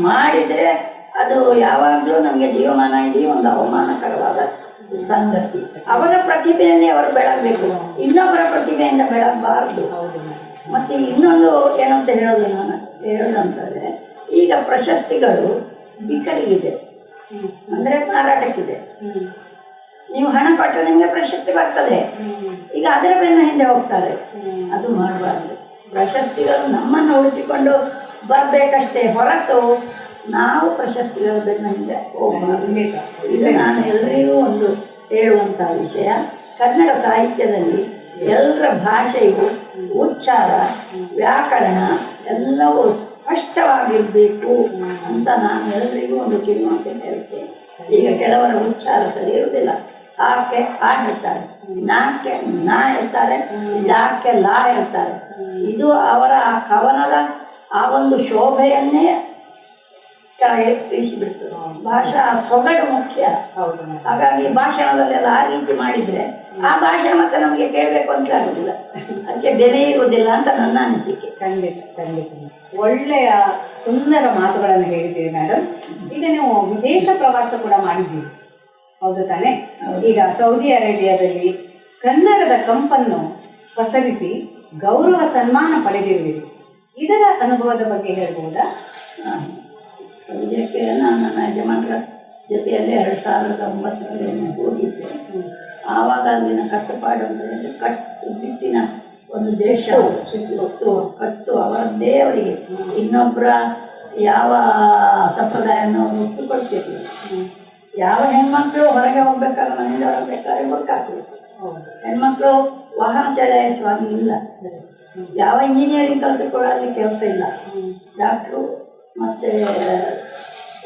ಮಾಡಿದರೆ ಅದು ಯಾವಾಗಲೂ ನಮಗೆ ಜೀವಮಾನ ಇಡೀ ಒಂದು ಅವಮಾನಕರವಾದ ಸಂಗತಿ. ಅವರ ಪ್ರತಿಭೆಯಲ್ಲಿ ಅವರು ಬೆಳಗಬೇಕು, ಇನ್ನೊಬ್ಬರ ಪ್ರತಿಭೆಯಿಂದ ಬೆಳಗಬಾರ್ದು. ಮತ್ತೆ ಇನ್ನೊಂದು ಏನಂತ ಹೇಳೋದಂತಂದ್ರೆ ಈಗ ಪ್ರಶಸ್ತಿಗಳು ಬಿಕ್ಕರಿಗಿದೆ, ಅಂದ್ರೆ ಮಾರಾಟಕ್ಕಿದೆ. ನೀವು ಹಣ ಕೊಟ್ಟರೆ ನಿಮಗೆ ಪ್ರಶಸ್ತಿ ಬರ್ತದೆ, ಈಗ ಅದರ ಬೆನ್ನ ಹಿಂದೆ ಹೋಗ್ತಾರೆ. ಅದು ಮಾಡಬಾರ್ದು. ಪ್ರಶಸ್ತಿಗಳು ನಮ್ಮನ್ನು ಉಳಿಸಿಕೊಂಡು ಬರಬೇಕಷ್ಟೇ ಹೊರತು ನಾವು ಪ್ರಶಸ್ತಿಗಳ ಬೆನ್ನ ಹಿಂದೆ ಹೋಗಬಾರ್ದು. ಇದು ನಾನು ಎಲ್ಲರಿಗೂ ಒಂದು ಹೇಳುವಂಥ ವಿಷಯ. ಕನ್ನಡ ಸಾಹಿತ್ಯದಲ್ಲಿ ಎಲ್ಲರ ಭಾಷೆಯು ಉಚ್ಚಾರ, ವ್ಯಾಕರಣ ಎಲ್ಲವೂ ಸ್ಪಷ್ಟವಾಗಿರಬೇಕು ಅಂತ ನಾನು ಎಲ್ಲರಿಗೂ ಒಂದು ಕಿರುಮಾತೆ ಹೇಳ್ತೇನೆ. ಈಗ ಕೆಲವರ ಉಚ್ಚಾರ ಸರಿ ಇರುವುದಿಲ್ಲ. ಆಕೆ ಆ ಹೇಳ್ತಾರೆ, ನಾಕೆ ನಾ ಹೇಳ್ತಾರೆ, ಲಾಕೆ ಲಾ ಹೇಳ್ತಾರೆ. ಇದು ಅವರ ಆ ಕವನದ ಆ ಒಂದು ಶೋಭೆಯನ್ನೇ ಇಳಿಸಿಬಿಡ್ತದೆ. ಭಾಷಾ ಸೊಗಡು ಮುಖ್ಯ. ಹಾಗಾಗಿ ಭಾಷಣದಲ್ಲೆಲ್ಲ ಆ ರೀತಿ ಮಾಡಿದ್ರೆ ಆ ಭಾಷೆ ಮತ್ತೆ ನಮಗೆ ಕೇಳಬೇಕು ಅಂತ ಆಗುದಿಲ್ಲ, ಅದಕ್ಕೆ ಬೆಲೆ ಇರುವುದಿಲ್ಲ ಅಂತ ನನ್ನ ಅನಿಸಿಕೆ. ಖಂಡಿತ ಒಳ್ಳೆಯ ಸುಂದರ ಮಾತುಗಳನ್ನು ಹೇಳಿದ್ದೀರಿ ಮೇಡಮ್. ಈಗ ನೀವು ವಿದೇಶ ಪ್ರವಾಸ ಕೂಡ ಮಾಡಿದ್ದೀರಿ, ಹೌದು ತಾನೆ? ಈಗ ಸೌದಿ ಅರೇಬಿಯಾದಲ್ಲಿ ಕನ್ನಡದ ಕಂಪನ್ನು ಪಸರಿಸಿ ಗೌರವ ಸನ್ಮಾನ ಪಡೆದಿರುವಿರಿ. ಇದರ ಅನುಭವದ ಬಗ್ಗೆ ಹೇಳ್ಬೋದಾ? ಸೌದಿಯಕ್ಕೆ ನಾನು ನನ್ನ ಯಜಮಾನರ ಜೊತೆಯಲ್ಲಿ 2009ರಲ್ಲಿ ಹೋಗಿದ್ದೆ. ಆವಾಗ ಅಲ್ಲಿನ ಕಟ್ಟುಪಾಡು ಅಂತ ಹೇಳಿದ್ರೆ ಕಟ್ಟುನಿಟ್ಟಿನ ಒಂದು ದೇಶ, ಕಟ್ಟು ಅವರದ್ದೇ ಅವರಿಗೆ. ಇನ್ನೊಬ್ಬರ ಯಾವ ಸಂಪ್ರದಾಯವನ್ನು ಒತ್ತುಕೊಳ್ತಿರ್ಲಿಲ್ಲ. ಯಾವ ಹೆಣ್ಮಕ್ಳು ಹೊರಗೆ ಹೋಗ್ಬೇಕಾದ್ರೆ, ಮನೆಯಿಂದ ಹೊರಬೇಕಾದ್ರೆ ಹುಡುಕಾಕ್ಬೇಕು. ಹೆಣ್ಮಕ್ಳು ವಾಹನ ಚಲಾಯಿಸುವಾಗ ಇಲ್ಲ. ಯಾವ ಇಂಜಿನಿಯರಿಂಗ್ ಕಲಿತುಕೊಳ್ಳಿ ಕೆಲಸ ಇಲ್ಲ. ಡಾಕ್ಟ್ರು ಮತ್ತೆ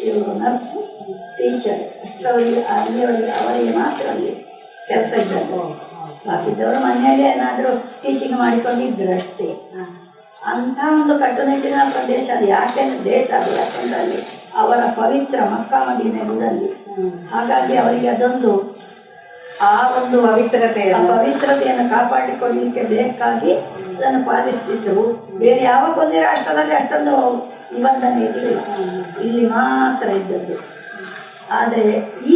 ಇವರು ನರ್ಸು, ಟೀಚರ್ ಅಷ್ಟರವರಿಗೆ ಅವರಿಗೆ ಮಾತ್ರ ಅಲ್ಲಿ ಕೆಲಸ ಇದ್ದಾರೆ. ಬಾಕಿದ್ದವರು ಮನೆಯಲ್ಲೇ ಏನಾದರೂ ಟೀಚಿಂಗ್ ಮಾಡಿಕೊಂಡಿದ್ರು ಅಷ್ಟೇ. ಅಂಥ ಒಂದು ಕಟ್ಟುನಿಟ್ಟಿನ ಪ್ರದೇಶ ಅದು. ಯಾಕೆಂದ್ರೆ ದೇಶ ಅದು, ಯಾಕೆಂದ್ರೆ ಅಲ್ಲಿ ಅವರ ಪವಿತ್ರ ಮಕ್ಕಾ ಮದೀನಾ ಇರುವುದಲ್ಲಿ. ಹಾಗಾಗಿ ಅವರಿಗೆ ಅದೊಂದು ಆ ಒಂದು ಪವಿತ್ರತೆಯನ್ನು ಕಾಪಾಡಿಕೊಳ್ಳಲಿಕ್ಕೆ ಬೇಕಾಗಿ ಅದನ್ನು ಪಾಲಿಸುತ್ತಿದ್ದರು. ಬೇರೆ ಯಾವ ಒಂದು ರಾಷ್ಟ್ರದಲ್ಲಿ ಅಷ್ಟೊಂದು ನಿಬಂಧನೆ ಇರಲಿಲ್ಲ, ಇಲ್ಲಿ ಮಾತ್ರ ಇದ್ದದ್ದು. ಆದರೆ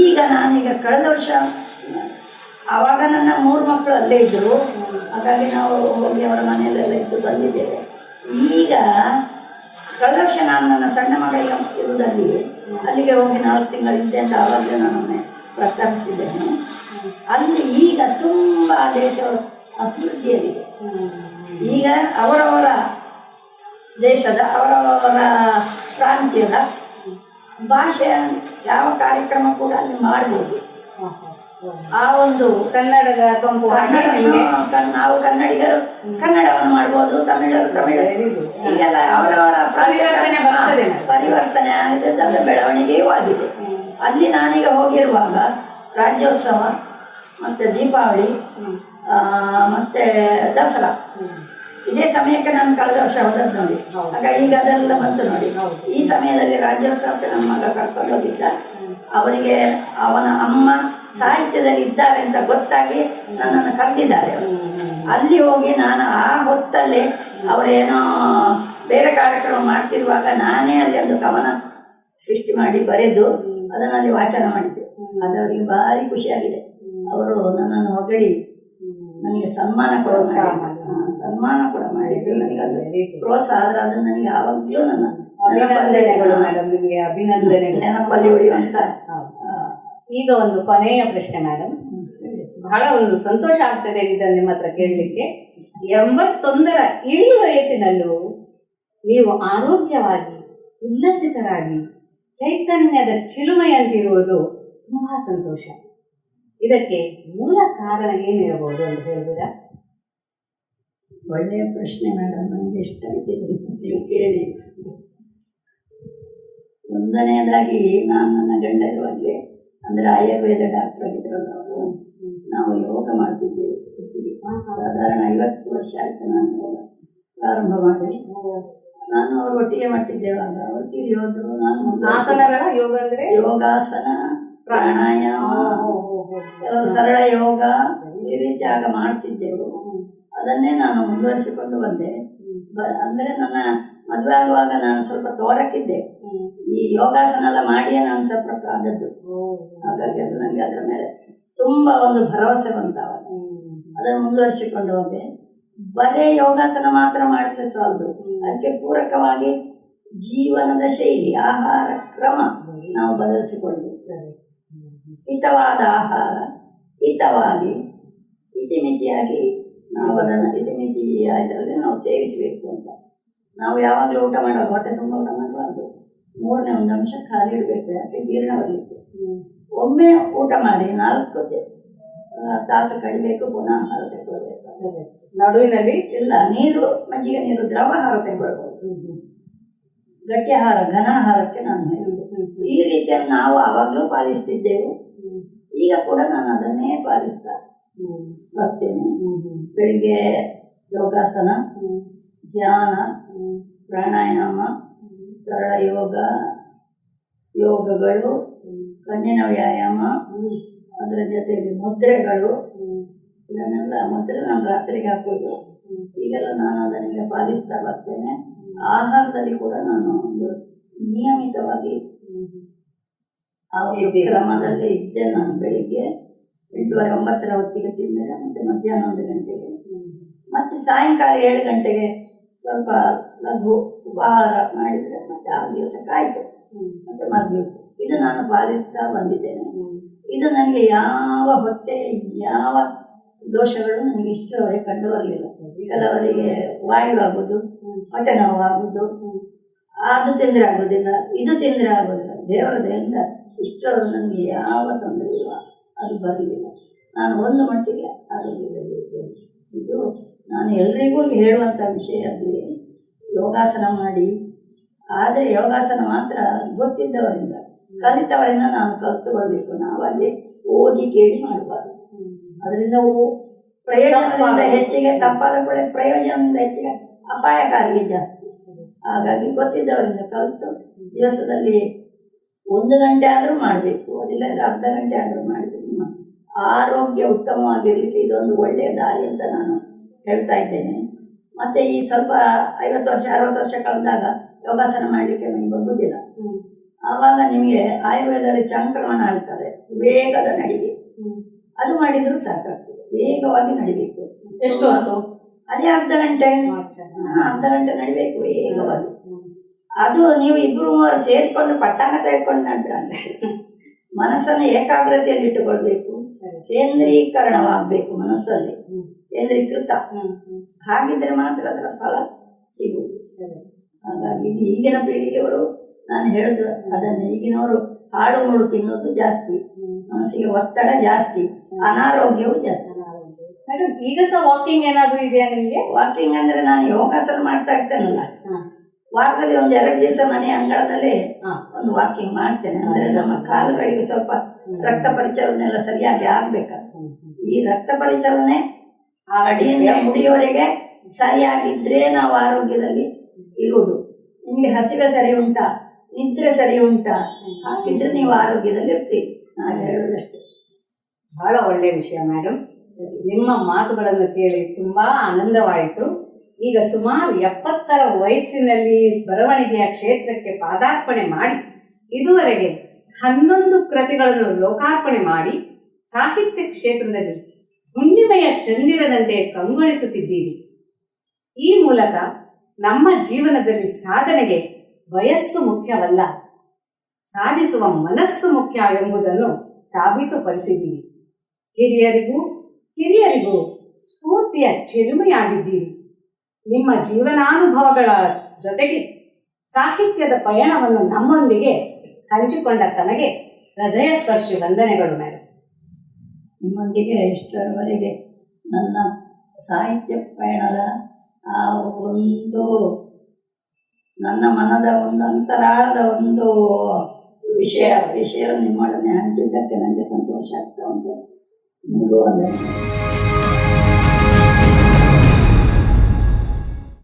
ಈಗ ನಾನೀಗ ಕಳೆದ ವರ್ಷ, ಆವಾಗ ನನ್ನ 3 ಮಕ್ಕಳು ಅಲ್ಲೇ ಇದ್ದರು. ಹಾಗಾಗಿ ನಾವು ಹೋಗಿ ಅವರ ಮನೆಯಲ್ಲೆಲ್ಲ ಇದ್ದು ಬಂದಿದ್ದೇವೆ. ಈಗ ಕಳೆದ ವರ್ಷ ನಾನು ನನ್ನ ಸಣ್ಣ ಮಗ ಇರುವುದಲ್ಲಿ ಅಲ್ಲಿಗೆ ಹೋಗಿ 4 ತಿಂಗಳಿದ್ದೆ ಅಂತ ಆವಾಗಲೇ ನನ್ನನ್ನೇ ಪ್ರಸ್ತಾಪಿಸಿದ್ದೇನೆ. ಅಲ್ಲಿ ಈಗ ತುಂಬ ದೇಶ ಅಭಿವೃದ್ಧಿಯಲ್ಲಿದೆ. ಈಗ ಅವರವರ ದೇಶದ ಅವರವರ ಪ್ರಾಂತ್ಯದ ಭಾಷೆಯ ಯಾವ ಕಾರ್ಯಕ್ರಮ ಕೂಡ ಅಲ್ಲಿ ಮಾಡ್ಬೋದು. ಆ ಒಂದು ಕನ್ನಡದ ನಾವು ಕನ್ನಡಿಗರು ಕನ್ನಡವನ್ನು ಮಾಡ್ಬೋದು, ತಮಿಳರು ತಮಿಳು, ಹೀಗೆಲ್ಲ ಅವರವರ ಪರಿವರ್ತನೆ ಆಗಿದೆ, ಅದರ ಬೆಳವಣಿಗೆಯೂ ಆಗಿದೆ. ಅಲ್ಲಿ ನಾನೀಗ ಹೋಗಿರುವಾಗ ರಾಜ್ಯೋತ್ಸವ ಮತ್ತೆ ದೀಪಾವಳಿ ಮತ್ತೆ ದಸರಾ ಇದೇ ಸಮಯಕ್ಕೆ ನಾನು ಕಳೆದ ವರ್ಷ ಹೋದದ್ದು ನೋಡಿ. ಆಗ ಈಗ ಅದೆಲ್ಲ ಬಂತು ನೋಡಿ. ಈ ಸಮಯದಲ್ಲಿ ರಾಜ್ಯೋತ್ಸವಕ್ಕೆ ನಮ್ಮ ಮಗ ಕರ್ಕೊಂಡು ಹೋಗಿದ್ದ. ಅವರಿಗೆ ಅವನ ಅಮ್ಮ ಸಾಹಿತ್ಯದಲ್ಲಿ ಇದ್ದಾರೆ ಅಂತ ಗೊತ್ತಾಗಿ ನನ್ನನ್ನು ಕರೆದಿದ್ದಾರೆ. ಅಲ್ಲಿ ಹೋಗಿ ನಾನು ಆ ಹೊತ್ತಲ್ಲಿ ಅವರೇನೋ ಬೇರೆ ಕಾರ್ಯಕ್ರಮ ಮಾಡ್ತಿರುವಾಗ ನಾನೇ ಅಲ್ಲಿ ಒಂದು ಕವನ ಸೃಷ್ಟಿ ಮಾಡಿ ಬರೆದು ಅದನ್ನಲ್ಲಿ ವಾಚನ ಮಾಡಿದ್ದೆ. ಅದು ಅವರಿಗೆ ಭಾರಿ ಖುಷಿಯಾಗಿದೆ. ಅವರು ನನ್ನನ್ನು ಹೊಗಳಿ ನನಗೆ ಸನ್ಮಾನ ಕೂಡ ಮಾಡಿದ್ರು. ನನಗೆ ಅದು ಪ್ರೋತ್ಸಾಹ ಆದ್ರೆ ಅದು ನನಗೆ ಯಾವಾಗಲೂ ನನ್ನ ಅಭಿನಂದನೆಗಳು ನೆನಪಲ್ಲಿ ಉಳಿಯುವಂತ. ಈಗ ಒಂದು ಕೊನೆಯ ಪ್ರಶ್ನೆ ಮೇಡಮ್, ಬಹಳ ಒಂದು ಸಂತೋಷ ಆಗ್ತದೆ ಇದನ್ನು ನಿಮ್ಮ ಹತ್ರ ಕೇಳಲಿಕ್ಕೆ. 81ರ ಇಳಿ ವಯಸ್ಸಿನಲ್ಲೂ ನೀವು ಆರೋಗ್ಯವಾಗಿ ಉಲ್ಲಸಿತರಾಗಿ ಚೈತನ್ಯದ ಚಿಲುಮೆಯಂತಿರುವುದು ತುಂಬಾ ಸಂತೋಷ. ಇದಕ್ಕೆ ಮೂಲ ಕಾರಣ ಏನಿರಬಹುದು ಅಂತ ಹೇಳ್ಬೋದಾ? ಒಳ್ಳೆಯ ಪ್ರಶ್ನೆ ಮೇಡಮ್, ನನಗೆ ಇಷ್ಟ ಆಯ್ತು ನೀವು ಕೇಳಿ. ಒಂದನೆಯದಾಗಿ ನಾನು ನನ್ನ ಗಂಡ ಇರುವಾಗಲೇ ಅಂದರೆ ಆಯುರ್ವೇದ ಡಾಕ್ಟರ್ ಆಗಿದ್ರಲ್ಲ ಅವರು, ನಾವು ಯೋಗ ಮಾಡ್ತಿದ್ದೇವೆ. ಸಾಧಾರಣ 50 ವರ್ಷ ಆಯ್ತು ನಾನು ಯೋಗ ಪ್ರಾರಂಭ ಮಾಡಿ. ನಾನು ಅವ್ರ ಒಟ್ಟಿಗೆ ಮಾಡ್ತಿದ್ದೇವಾಗ ಒಟ್ಟಿಗೆ ಹೋದ್ರು. ನಾನು ಆಸನಗಳ ಯೋಗ ಅಂದ್ರೆ ಯೋಗಾಸನ, ಪ್ರಾಣಾಯಾಮ, ಸರಳ ಯೋಗ ಈ ರೀತಿ ಆಗ ಮಾಡ್ತಿದ್ದೆವು. ಅದನ್ನೇ ನಾನು ಮುಂದುವರಿಸಿಕೊಂಡು ಬಂದೆ. ಅಂದರೆ ನನ್ನ ಮದುವೆ ಆಗುವಾಗ ನಾನು ಸ್ವಲ್ಪ ತೋರಕ್ಕಿದ್ದೆ. ಈ ಯೋಗಾಸನ ಎಲ್ಲ ಮಾಡಿಯೇ ನಾನು ಸ್ವಲ್ಪ ಆದದ್ದು. ಹಾಗಾಗಿ ಅದು ನನಗೆ ಅದರ ಮೇಲೆ ತುಂಬಾ ಒಂದು ಭರವಸೆ ಬಂತಾವಾಗ ಅದನ್ನು ಮುಂದುವರಿಸಿಕೊಂಡು ಹೋದೆ. ಬರೇ ಯೋಗಾಸನ ಮಾತ್ರ ಮಾಡಿದ್ರೆ ಸಾಲದು, ಅದಕ್ಕೆ ಪೂರಕವಾಗಿ ಜೀವನದ ಶೈಲಿ, ಆಹಾರ ಕ್ರಮ ನಾವು ಬದಲಿಸಿಕೊಳ್ಬೇಕು. ಹಿತವಾದ ಆಹಾರ, ಹಿತವಾಗಿ ಇತಿಮಿತಿಯಾಗಿ ನಾವು ಅದನ್ನು ಇತಿಮಿತಿ ಇದರಲ್ಲಿ ನಾವು ಸೇವಿಸಬೇಕು ಅಂತ. ನಾವು ಯಾವಾಗಲೂ ಊಟ ಮಾಡುವಾಗ ಹೊಟ್ಟೆ ತುಂಬ ಊಟ ಮಾಡಬಾರ್ದು. 3ನೇ ಒಂದು ಅಂಶ ಖಾಲಿ ಇಡಬೇಕು, ಯಾಕೆ ಜೀರ್ಣ ಬರಲಿಕ್ಕೆ. ಒಮ್ಮೆ ಊಟ ಮಾಡಿ 4 ತಾಸು ಕಡಿಬೇಕು, ಪುನಃ ಆಹಾರ ತೆಗೊಳ್ಬೇಕು. ನಡುವಿನಲ್ಲಿ ಇಲ್ಲ, ನೀರು, ಮಜ್ಜಿಗೆ ನೀರು, ದ್ರವ ಆಹಾರ ತೆಗೊಳ್ಬಹುದು. ಗಟ್ಟಿ ಆಹಾರ, ಘನ ಆಹಾರಕ್ಕೆ ನಾನು ಹೇಳಿದೆ. ಈ ರೀತಿಯಲ್ಲಿ ನಾವು ಆವಾಗಲೂ ಪಾಲಿಸ್ತಿದ್ದೆವು. ಈಗ ಕೂಡ ನಾನು ಅದನ್ನೇ ಪಾಲಿಸ್ತಾ ಬರ್ತೇನೆ. ಬೆಳಿಗ್ಗೆ ಯೋಗಾಸನ, ಧ್ಯಾನ, ಪ್ರಾಣಾಯಾಮ, ಸರಳ ಯೋಗಗಳು, ಕಣ್ಣಿನ ವ್ಯಾಯಾಮ, ಅದರ ಜೊತೆಗೆ ಮುದ್ರೆಗಳು, ಇದನ್ನೆಲ್ಲ ಮುದ್ರೆ ನಾನು ರಾತ್ರಿಗೆ ಹಾಕೋದು. ಈಗೆಲ್ಲ ನಾನು ಅದನ್ನೆಲ್ಲ ಪಾಲಿಸ್ತಾ ಬರ್ತೇನೆ. ಆಹಾರದಲ್ಲಿ ಕೂಡ ನಾನು ಒಂದು ನಿಯಮಿತವಾಗಿ ಆ ಕ್ರಮದಲ್ಲಿ ಇದ್ದೆ. ನಾನು ಬೆಳಿಗ್ಗೆ 8:30, 9 ಹೊತ್ತಿಗೆ ತಿಂದರೆ, ಮತ್ತೆ ಮಧ್ಯಾಹ್ನ 1 ಗಂಟೆಗೆ, ಮತ್ತೆ ಸಾಯಂಕಾಲ 7 ಗಂಟೆಗೆ ಸ್ವಲ್ಪ ಲಘು ಉಪಹಾರ ಮಾಡಿದರೆ ಮತ್ತೆ ಆ ದಿವಸಕ್ಕೆ ಆಯಿತು. ಮತ್ತೆ ಮರುದಿವಸ ಇದು ನಾನು ಪಾಲಿಸ್ತಾ ಬಂದಿದ್ದೇನೆ. ಇದು ನನಗೆ ಯಾವ ಹೊಟ್ಟೆ ಯಾವ ದೋಷಗಳು ನನಗೆ ಇಷ್ಟರವರೆಗೆ ಕಂಡು ಬರಲಿಲ್ಲ. ಕೆಲವರಿಗೆ ವಾಯು ಆಗೋದು, ಹೊಟ್ಟೆ ನೋವು ಆಗೋದು, ಅದು ತಿಂದರೆ ಆಗೋದಿಲ್ಲ, ಇದು ತಿಂದರೆ ಆಗೋದಿಲ್ಲ. ದೇವರ ದಯೆಯಿಂದ ಇಷ್ಟರವರೆಗೆ ನನಗೆ ಯಾವ ತೊಂದರೆ ಇಲ್ಲ, ಅದು ಬರಲಿಲ್ಲ. ನಾನು ಒಂದು ಮಟ್ಟಿಗೆ ಆರೋಗ್ಯದಲ್ಲಿ ಇದ್ದೇನೆ. ಇದು ನಾನು ಎಲ್ರಿಗೂ ಹೇಳುವಂಥ ವಿಷಯ. ಅಲ್ಲಿ ಯೋಗಾಸನ ಮಾಡಿ, ಆದರೆ ಯೋಗಾಸನ ಮಾತ್ರ ಗೊತ್ತಿದ್ದವರಿಂದ, ಕಲಿತವರಿಂದ ನಾನು ಕಲಿತುಕೊಳ್ಬೇಕು. ನಾವು ಅಲ್ಲಿ ಓದಿ ಕೇಳಿ ಮಾಡಬಾರ್ದು. ಅದರಿಂದ ಪ್ರಯೋಜನದಿಂದ ಹೆಚ್ಚಿಗೆ, ತಪ್ಪಾದ ಕೂಡ ಪ್ರಯೋಜನದಿಂದ ಹೆಚ್ಚಿಗೆ ಅಪಾಯಕಾರಿಗೆ ಜಾಸ್ತಿ. ಹಾಗಾಗಿ ಗೊತ್ತಿದ್ದವರಿಂದ ಕಲಿತು ದಿವಸದಲ್ಲಿ 1 ಗಂಟೆ ಆದರೂ ಮಾಡಬೇಕು, ಅದಿಲ್ಲ ಅರ್ಧ ಗಂಟೆ ಆದರೂ ಮಾಡಿದ್ರೆ ನಿಮ್ಮ ಆರೋಗ್ಯ ಉತ್ತಮವಾಗಿರಲಿಕ್ಕೆ ಇದೊಂದು ಒಳ್ಳೆಯ ದಾರಿ ಅಂತ ನಾನು ಹೇಳ್ತಾ ಇದ್ದೇನೆ. ಮತ್ತೆ ಈ ಸ್ವಲ್ಪ 50 ವರ್ಷ 60 ವರ್ಷ ಕಳೆದಾಗ ಯೋಗಾಸನ ಮಾಡಲಿಕ್ಕೆ ನಿಮಗೆ ಬರುವುದಿಲ್ಲ. ಆವಾಗ ನಿಮಗೆ ಆಯುರ್ವೇದದಲ್ಲಿ ಚಂಕ್ರಮಣ ಹೇಳ್ತಾರೆ, ವೇಗದ ನಡಿಗೆ. ಅದು ಮಾಡಿದರೂ ಸಾಕಾಗ್ತದೆ. ವೇಗವಾಗಿ ನಡಿಬೇಕು. ಎಷ್ಟು ಹೊತ್ತು? ಅದೇ ಅರ್ಧ ಗಂಟೆ ನಡಿಬೇಕು ವೇಗವಾಗಿ. ಅದು ನೀವು 2-3 ಸೇರಿಕೊಂಡು ಪಟ್ಟಣ ತೆಗೆದುಕೊಂಡು ನಡ್ರ ಮನಸ್ಸನ್ನು ಏಕಾಗ್ರತೆಯಲ್ಲಿ ಇಟ್ಟುಕೊಳ್ಬೇಕು. ಕೇಂದ್ರೀಕರಣವಾಗಬೇಕು, ಮನಸ್ಸಲ್ಲಿ ಕೇಂದ್ರೀಕೃತ. ಹಾಗಿದ್ರೆ ಮಾತ್ರ ಅದರ ಫಲ ಸಿಗುವುದು. ಹಾಗಾಗಿ ಈಗಿನ ಪೀಳಿಗೆಯವರು, ನಾನು ಹೇಳುದು ಅದನ್ನು, ಈಗಿನವರು ಹಾಡು ಮೂಡು ತಿನ್ನೋದು ಜಾಸ್ತಿ, ಮನಸ್ಸಿಗೆ ಒತ್ತಡ ಜಾಸ್ತಿ, ಅನಾರೋಗ್ಯವು ಜಾಸ್ತಿ. ಮೇಡಮ್, ಈಗ ಸಹ ವಾಕಿಂಗ್ ಏನಾದ್ರು ಇದೆಯಾ ನಿಮಗೆ? ವಾಕಿಂಗ್ ಅಂದ್ರೆ ನಾನು ಯೋಗಾಸನ ಮಾಡ್ತಾ ಇರ್ತೇನಲ್ಲ, ವಾರದಲ್ಲಿ 1-2 ದಿವಸ ಮನೆ ಅಂಗಳದಲ್ಲಿ ಒಂದು ವಾಕಿಂಗ್ ಮಾಡ್ತೇನೆ. ಅಂದ್ರೆ ನಮ್ಮ ಕಾಲುಗಳಿಗೆ ಸ್ವಲ್ಪ ರಕ್ತ ಪರಿಚಲನೆ ಎಲ್ಲ ಸರಿಯಾಗಿ ಆಗ್ಬೇಕಲ್ಲ. ಈ ರಕ್ತ ಪರಿಚಲನೆ ಅಡಿಯಿಂದ ಮುಡಿಯವರೆಗೆ ಸರಿಯಾಗಿದ್ರೆ ನಾವು ಆರೋಗ್ಯದಲ್ಲಿ ಇರುವುದು. ನಿಮಗೆ ಹಸಿವೆ ಸರಿ ಉಂಟಾ, ನಿದ್ರೆ ಸರಿ ಉಂಟಾ, ಹಾಗಿದ್ರೆ ನೀವು ಆರೋಗ್ಯದಲ್ಲಿ ಇರ್ತೀರಿ. ನಾನು ಹೇಳುವುದಷ್ಟೇ. ಬಹಳ ಒಳ್ಳೆಯ ವಿಷಯ ಮೇಡಮ್. ನಿಮ್ಮ ಮಾತುಗಳನ್ನು ಕೇಳಿ ತುಂಬಾ ಆನಂದವಾಯಿತು. ಈಗ ಸುಮಾರು 70ರ ವಯಸ್ಸಿನಲ್ಲಿ ಬರವಣಿಗೆಯ ಕ್ಷೇತ್ರಕ್ಕೆ ಪಾದಾರ್ಪಣೆ ಮಾಡಿ ಇದುವರೆಗೆ 11 ಕೃತಿಗಳನ್ನು ಲೋಕಾರ್ಪಣೆ ಮಾಡಿ ಸಾಹಿತ್ಯ ಕ್ಷೇತ್ರದಲ್ಲಿ ಹುಣ್ಣಿಮೆಯ ಚಂದಿರದಂತೆ ಕಂಗೊಳಿಸುತ್ತಿದ್ದೀರಿ. ಈ ಮೂಲಕ ನಮ್ಮ ಜೀವನದಲ್ಲಿ ಸಾಧನೆಗೆ ವಯಸ್ಸು ಮುಖ್ಯವಲ್ಲ, ಸಾಧಿಸುವ ಮನಸ್ಸು ಮುಖ್ಯ ಎಂಬುದನ್ನು ಸಾಬೀತುಪಡಿಸಿದ್ದೀರಿ. ಹಿರಿಯರಿಗೂ ಸ್ಫೂರ್ತಿಯ ಚಿಲುಮೆಯಾಗಿದ್ದೀರಿ. ನಿಮ್ಮ ಜೀವನಾನುಭವಗಳ ಜೊತೆಗೆ ಸಾಹಿತ್ಯದ ಪಯಣವನ್ನು ನಮ್ಮೊಂದಿಗೆ ಹಂಚಿಕೊಂಡ ತನಗೆ ಹೃದಯ ಸ್ಪರ್ಶಿ ವಂದನೆಗಳು ಮೇಡಮ್. ನಿಮ್ಮೊಂದಿಗೆ ಇಷ್ಟರವರೆಗೆ ನನ್ನ ಸಾಹಿತ್ಯ ಪಯಣದ ಆ ಒಂದು ನನ್ನ ಮನದ ಒಂದು ಅಂತರಾಳದ ಒಂದು ವಿಷಯ ನಿಮ್ಮೊಡನೆ ಹಂಚಿದ್ದಕ್ಕೆ ನನಗೆ ಸಂತೋಷ ಆಗ್ತಾ ಉಂಟು. ನಿಮಗೂ ವಂದನೆ.